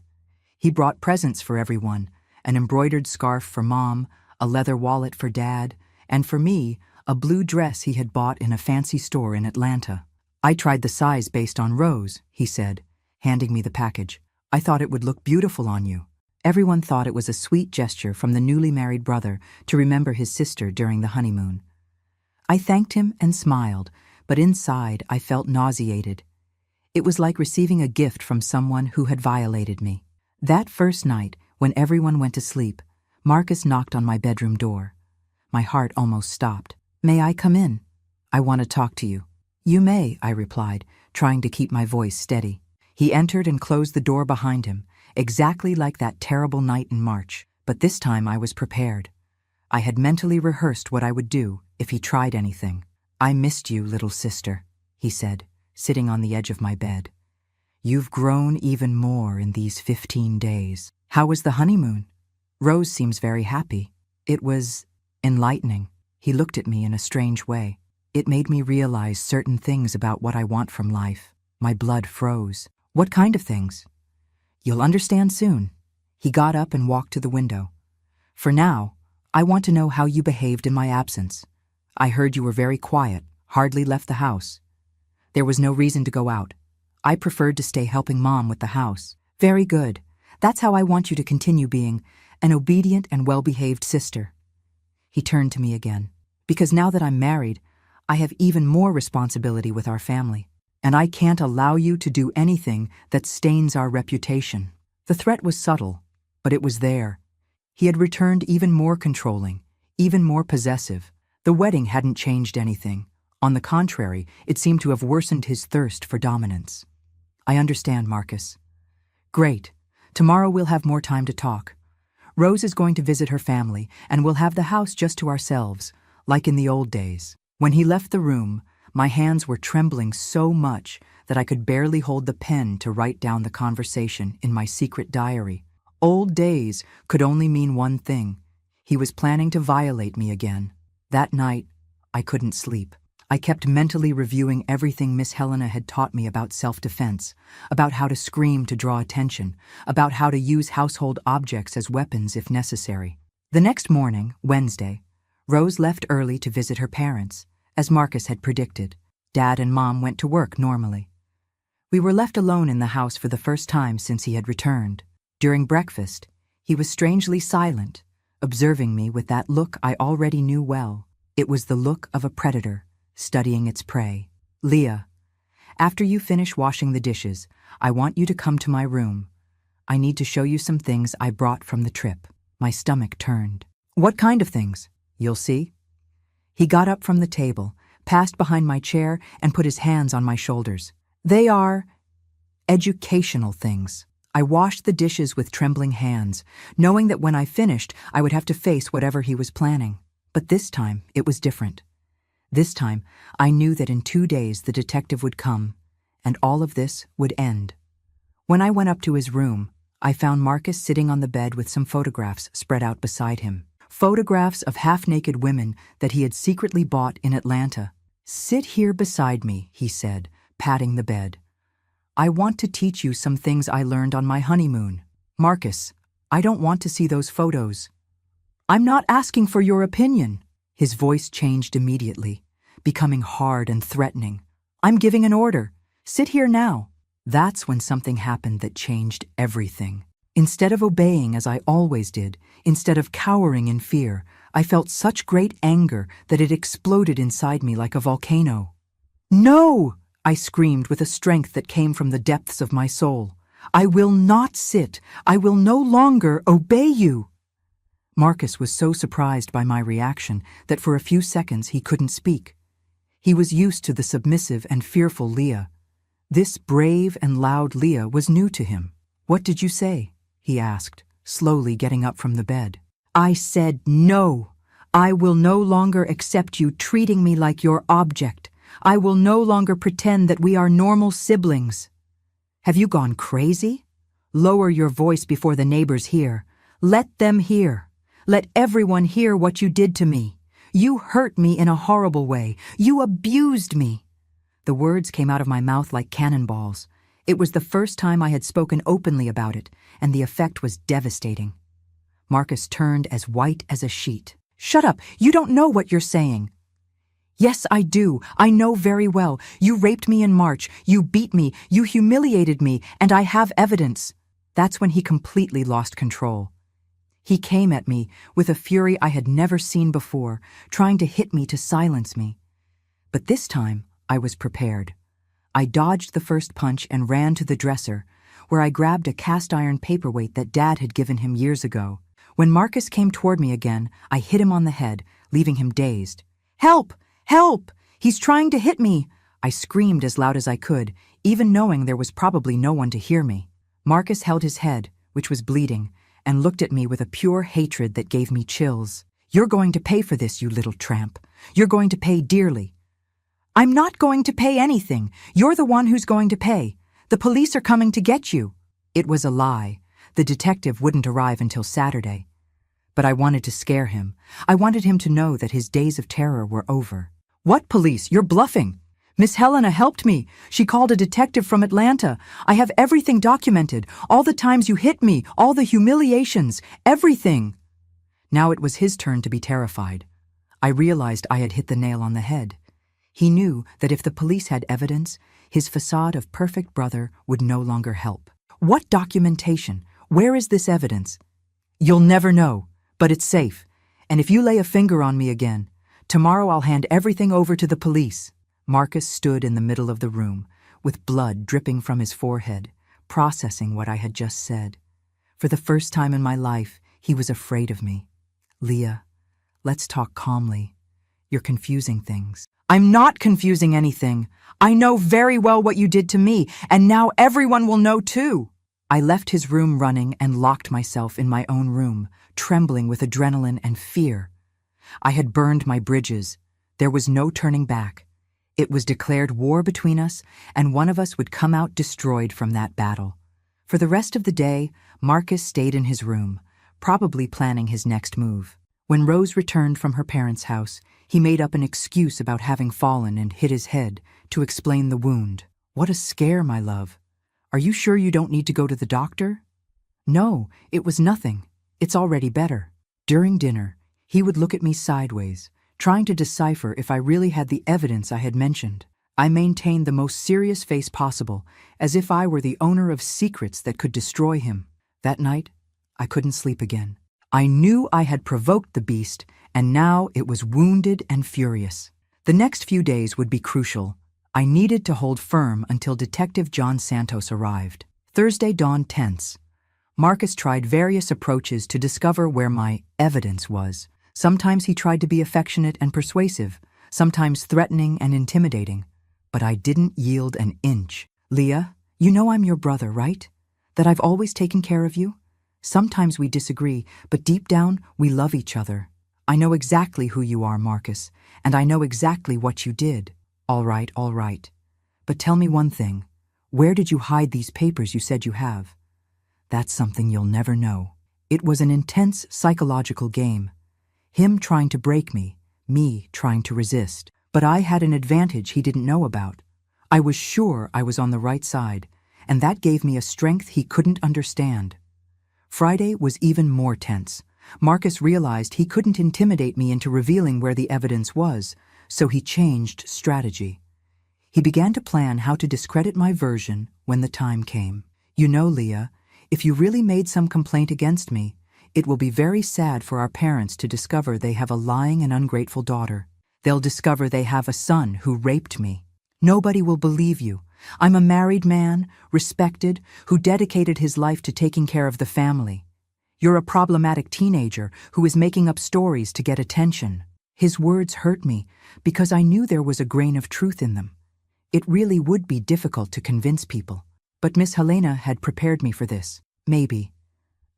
He brought presents for everyone, an embroidered scarf for Mom, a leather wallet for Dad, and for me, a blue dress he had bought in a fancy store in Atlanta. "I tried the size based on Rose," he said, handing me the package. "I thought it would look beautiful on you." Everyone thought it was a sweet gesture from the newly married brother to remember his sister during the honeymoon. I thanked him and smiled, but inside I felt nauseated. It was like receiving a gift from someone who had violated me. That first night, when everyone went to sleep, Marcus knocked on my bedroom door. My heart almost stopped. "May I come in? I want to talk to you." "You may," I replied, trying to keep my voice steady. He entered and closed the door behind him, exactly like that terrible night in March. But this time I was prepared. I had mentally rehearsed what I would do if he tried anything. "I missed you, little sister," he said, sitting on the edge of my bed. "You've grown even more in these 15 days. How was the honeymoon? Rose seems very happy." "It was enlightening." He looked at me in a strange way. It made me realize certain things about what I want from life. My blood froze. "What kind of things?" "You'll understand soon." He got up and walked to the window. "For now, I want to know how you behaved in my absence. I heard you were very quiet, hardly left the house." "There was no reason to go out. I preferred to stay helping Mom with the house." "Very good. That's how I want you to continue being, an obedient and well-behaved sister." He turned to me again. "Because now that I'm married, I have even more responsibility with our family. And I can't allow you to do anything that stains our reputation." The threat was subtle, but it was there. He had returned even more controlling, even more possessive. The wedding hadn't changed anything. On the contrary, it seemed to have worsened his thirst for dominance. "I understand, Marcus." "Great. Tomorrow we'll have more time to talk. Rose is going to visit her family, and we'll have the house just to ourselves, like in the old days." When he left the room, my hands were trembling so much that I could barely hold the pen to write down the conversation in my secret diary. Old days could only mean one thing. He was planning to violate me again. That night, I couldn't sleep. I kept mentally reviewing everything Miss Helena had taught me about self-defense, about how to scream to draw attention, about how to use household objects as weapons if necessary. The next morning, Wednesday, Rose left early to visit her parents, as Marcus had predicted. Dad and Mom went to work normally. We were left alone in the house for the first time since he had returned. During breakfast, he was strangely silent, observing me with that look I already knew well. It was the look of a predator, studying its prey. "Leah, after you finish washing the dishes, I want you to come to my room. I need to show you some things I brought from the trip." My stomach turned. "What kind of things?" "You'll see." He got up from the table, passed behind my chair, and put his hands on my shoulders. "They are educational things." I washed the dishes with trembling hands, knowing that when I finished, I would have to face whatever he was planning. But this time, it was different. This time, I knew that in 2 days the detective would come, and all of this would end. When I went up to his room, I found Marcus sitting on the bed with some photographs spread out beside him. Photographs of half-naked women that he had secretly bought in Atlanta. "Sit here beside me," he said, patting the bed. I want to teach you some things I learned on my honeymoon. Marcus, I don't want to see those photos. I'm not asking for your opinion. His voice changed immediately, becoming hard and threatening. I'm giving an order. Sit here now. That's when something happened that changed everything. Instead of obeying as I always did, instead of cowering in fear, I felt such great anger that it exploded inside me like a volcano. No! I screamed with a strength that came from the depths of my soul. I will not sit. I will no longer obey you. Marcus was so surprised by my reaction that for a few seconds he couldn't speak. He was used to the submissive and fearful Leah. This brave and loud Leah was new to him. What did you say? He asked, slowly getting up from the bed. I said no. I will no longer accept you treating me like your object. I will no longer pretend that we are normal siblings. Have you gone crazy? Lower your voice before the neighbors hear. Let them hear. Let everyone hear what you did to me. You hurt me in a horrible way. You abused me. The words came out of my mouth like cannonballs. It was the first time I had spoken openly about it, and the effect was devastating. Marcus turned as white as a sheet. Shut up! You don't know what you're saying. Yes, I do. I know very well. You raped me in March. You beat me. You humiliated me, and I have evidence. That's when he completely lost control. He came at me with a fury I had never seen before, trying to hit me to silence me. But this time, I was prepared. I dodged the first punch and ran to the dresser, where I grabbed a cast-iron paperweight that Dad had given him years ago. When Marcus came toward me again, I hit him on the head, leaving him dazed. Help! Help! He's trying to hit me! I screamed as loud as I could, even knowing there was probably no one to hear me. Marcus held his head, which was bleeding, and looked at me with a pure hatred that gave me chills. You're going to pay for this, you little tramp. You're going to pay dearly. I'm not going to pay anything. You're the one who's going to pay. The police are coming to get you. It was a lie. The detective wouldn't arrive until Saturday. But I wanted to scare him. I wanted him to know that his days of terror were over. What police? You're bluffing. Miss Helena helped me. She called a detective from Atlanta. I have everything documented. All the times you hit me, all the humiliations, everything. Now it was his turn to be terrified. I realized I had hit the nail on the head. He knew that if the police had evidence, his facade of perfect brother would no longer help. What documentation? Where is this evidence? You'll never know, but it's safe. And if you lay a finger on me again, tomorrow I'll hand everything over to the police. Marcus stood in the middle of the room, with blood dripping from his forehead, processing what I had just said. For the first time in my life, he was afraid of me. Leah, let's talk calmly. You're confusing things. I'm not confusing anything. I know very well what you did to me, and now everyone will know too. I left his room running and locked myself in my own room, trembling with adrenaline and fear. I had burned my bridges. There was no turning back. It was declared war between us, and one of us would come out destroyed from that battle. For the rest of the day, Marcus stayed in his room, probably planning his next move. When Rose returned from her parents' house, he made up an excuse about having fallen and hit his head to explain the wound. What a scare, my love. Are you sure you don't need to go to the doctor? No, it was nothing. It's already better. During dinner, he would look at me sideways, trying to decipher if I really had the evidence I had mentioned. I maintained the most serious face possible, as if I were the owner of secrets that could destroy him. That night, I couldn't sleep again. I knew I had provoked the beast, and now it was wounded and furious. The next few days would be crucial. I needed to hold firm until Detective John Santos arrived. Thursday dawned tense. Marcus tried various approaches to discover where my evidence was. Sometimes he tried to be affectionate and persuasive, sometimes threatening and intimidating. But I didn't yield an inch. Leah, you know I'm your brother, right? That I've always taken care of you? Sometimes we disagree, but deep down, we love each other. I know exactly who you are, Marcus, and I know exactly what you did. All right. But tell me one thing. Where did you hide these papers you said you have? That's something you'll never know. It was an intense psychological game. Him trying to break me trying to resist. But I had an advantage he didn't know about. I was sure I was on the right side, and that gave me a strength he couldn't understand. Friday was even more tense. Marcus realized he couldn't intimidate me into revealing where the evidence was, so he changed strategy. He began to plan how to discredit my version when the time came. You know, Leah, if you really made some complaint against me, it will be very sad for our parents to discover they have a lying and ungrateful daughter. They'll discover they have a son who raped me. Nobody will believe you. I'm a married man, respected, who dedicated his life to taking care of the family. You're a problematic teenager who is making up stories to get attention. His words hurt me because I knew there was a grain of truth in them. It really would be difficult to convince people. But Miss Helena had prepared me for this. Maybe.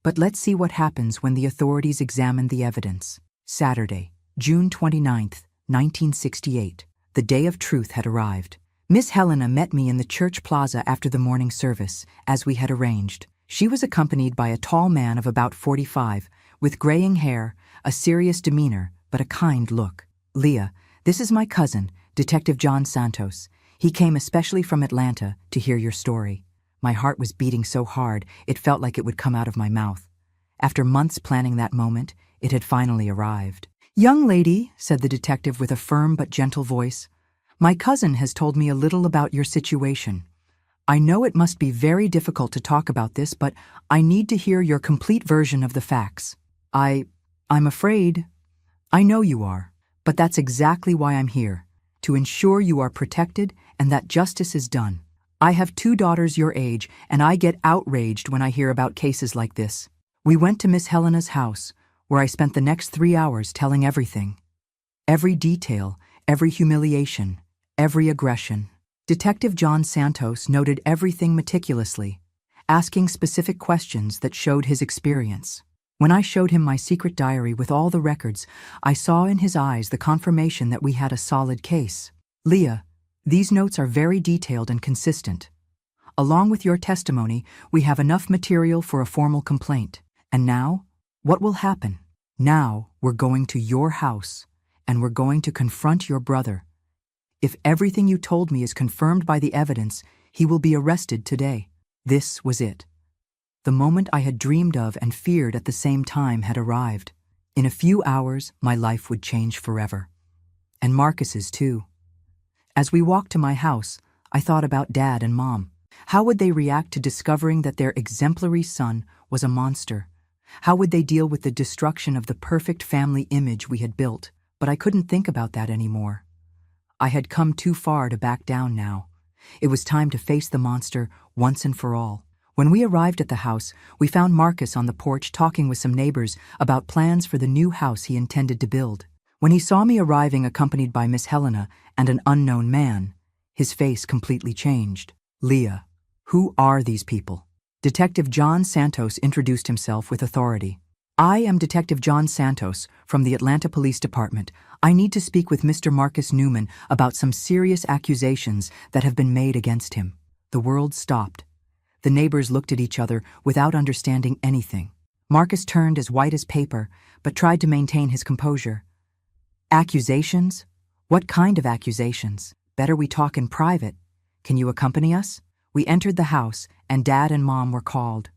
But let's see what happens when the authorities examine the evidence. Saturday, June 29th, 1968. The day of truth had arrived. Miss Helena met me in the church plaza after the morning service, as we had arranged. She was accompanied by a tall man of about 45, with graying hair, a serious demeanor, but a kind look. Leah, this is my cousin, Detective John Santos. He came especially from Atlanta to hear your story. My heart was beating so hard, it felt like it would come out of my mouth. After months planning that moment, it had finally arrived. Young lady, said the detective with a firm but gentle voice, my cousin has told me a little about your situation. I know it must be very difficult to talk about this, but I need to hear your complete version of the facts. I'm afraid. I know you are, but that's exactly why I'm here, to ensure you are protected and that justice is done. I have 2 daughters your age, and I get outraged when I hear about cases like this. We went to Miss Helena's house, where I spent the next 3 hours telling everything. Every detail, every humiliation, every aggression. Detective John Santos noted everything meticulously, asking specific questions that showed his experience. When I showed him my secret diary with all the records, I saw in his eyes the confirmation that we had a solid case. Leah, these notes are very detailed and consistent. Along with your testimony, we have enough material for a formal complaint. And now, what will happen? Now, we're going to your house, and we're going to confront your brother. If everything you told me is confirmed by the evidence, he will be arrested today. This was it. The moment I had dreamed of and feared at the same time had arrived. In a few hours, my life would change forever. And Marcus's too. As we walked to my house, I thought about Dad and Mom. How would they react to discovering that their exemplary son was a monster? How would they deal with the destruction of the perfect family image we had built? But I couldn't think about that anymore. I had come too far to back down now. It was time to face the monster once and for all. When we arrived at the house, we found Marcus on the porch talking with some neighbors about plans for the new house he intended to build. When he saw me arriving accompanied by Miss Helena and an unknown man, his face completely changed. Leah, who are these people? Detective John Santos introduced himself with authority. I am Detective John Santos from the Atlanta Police Department. I need to speak with Mr. Marcus Newman about some serious accusations that have been made against him. The world stopped. The neighbors looked at each other without understanding anything. Marcus turned as white as paper, but tried to maintain his composure. Accusations? What kind of accusations? Better we talk in private. Can you accompany us? We entered the house, and Dad and Mom were called.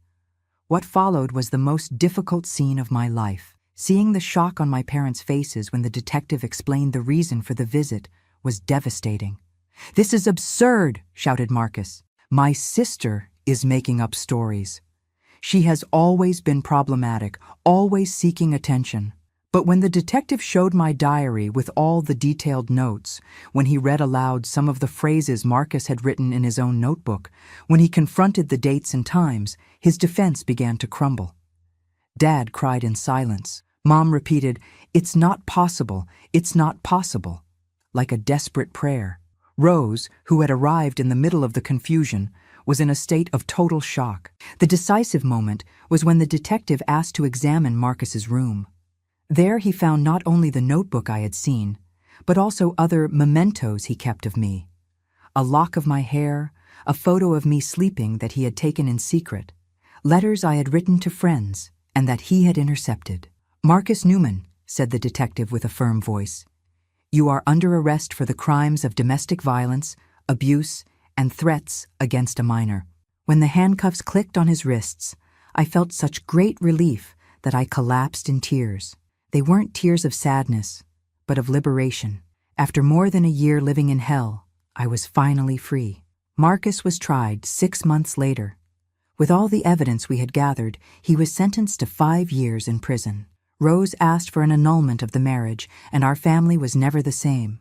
What followed was the most difficult scene of my life. Seeing the shock on my parents' faces when the detective explained the reason for the visit was devastating. "This is absurd," shouted Marcus. "My sister is making up stories. She has always been problematic, always seeking attention." But when the detective showed my diary with all the detailed notes, when he read aloud some of the phrases Marcus had written in his own notebook, when he confronted the dates and times, his defense began to crumble. Dad cried in silence. Mom repeated, "It's not possible, it's not possible," like a desperate prayer. Rose, who had arrived in the middle of the confusion, was in a state of total shock. The decisive moment was when the detective asked to examine Marcus's room. There he found not only the notebook I had seen, but also other mementos he kept of me. A lock of my hair, a photo of me sleeping that he had taken in secret, letters I had written to friends and that he had intercepted. "Marcus Newman," said the detective with a firm voice, "you are under arrest for the crimes of domestic violence, abuse, and threats against a minor." When the handcuffs clicked on his wrists, I felt such great relief that I collapsed in tears. They weren't tears of sadness, but of liberation. After more than a year living in hell, I was finally free. Marcus was tried 6 months later. With all the evidence we had gathered, he was sentenced to 5 years in prison. Rose asked for an annulment of the marriage, and our family was never the same.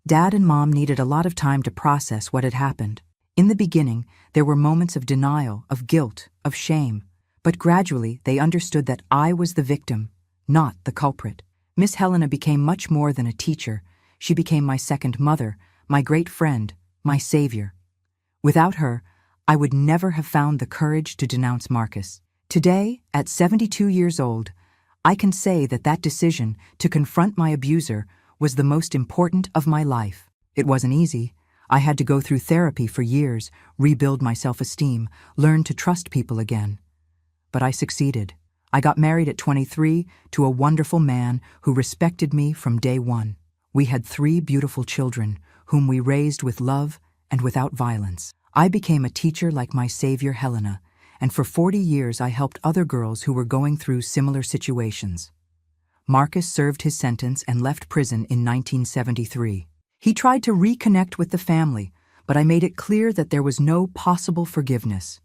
Dad and Mom needed a lot of time to process what had happened. In the beginning, there were moments of denial, of guilt, of shame, but gradually they understood that I was the victim, not the culprit. Miss Helena became much more than a teacher. She became my second mother, my great friend, my savior. Without her, I would never have found the courage to denounce Marcus. Today, at 72 years old, I can say that that decision to confront my abuser was the most important of my life. It wasn't easy. I had to go through therapy for years, rebuild my self-esteem, learn to trust people again. But I succeeded. I got married at 23 to a wonderful man who respected me from day one. We had 3 beautiful children, whom we raised with love and without violence. I became a teacher like my savior Helena, and for 40 years I helped other girls who were going through similar situations. Marcus served his sentence and left prison in 1973. He tried to reconnect with the family, but I made it clear that there was no possible forgiveness.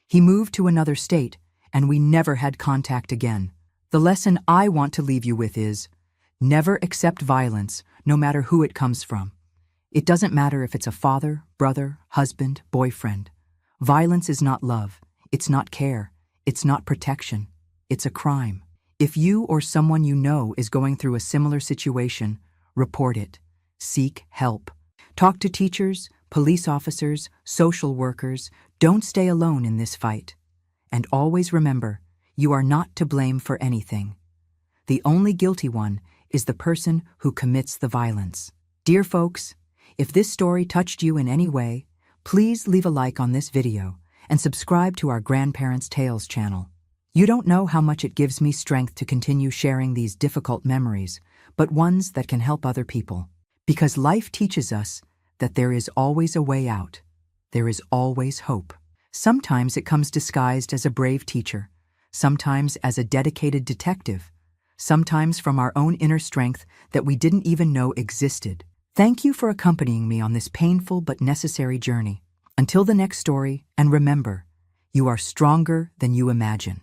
He moved to another state, and we never had contact again. The lesson I want to leave you with is, never accept violence, no matter who it comes from. It doesn't matter if it's a father, brother, husband, boyfriend. Violence is not love. It's not care. It's not protection. It's a crime. If you or someone you know is going through a similar situation, report it. Seek help. Talk to teachers, police officers, social workers. Don't stay alone in this fight. And always remember, you are not to blame for anything. The only guilty one is the person who commits the violence. Dear folks, if this story touched you in any way, please leave a like on this video and subscribe to our Grandparents' Tales channel. You don't know how much it gives me strength to continue sharing these difficult memories, but ones that can help other people. Because life teaches us that there is always a way out. There is always hope. Sometimes it comes disguised as a brave teacher, sometimes as a dedicated detective, sometimes from our own inner strength that we didn't even know existed. Thank you for accompanying me on this painful but necessary journey. Until the next story, and remember, you are stronger than you imagine.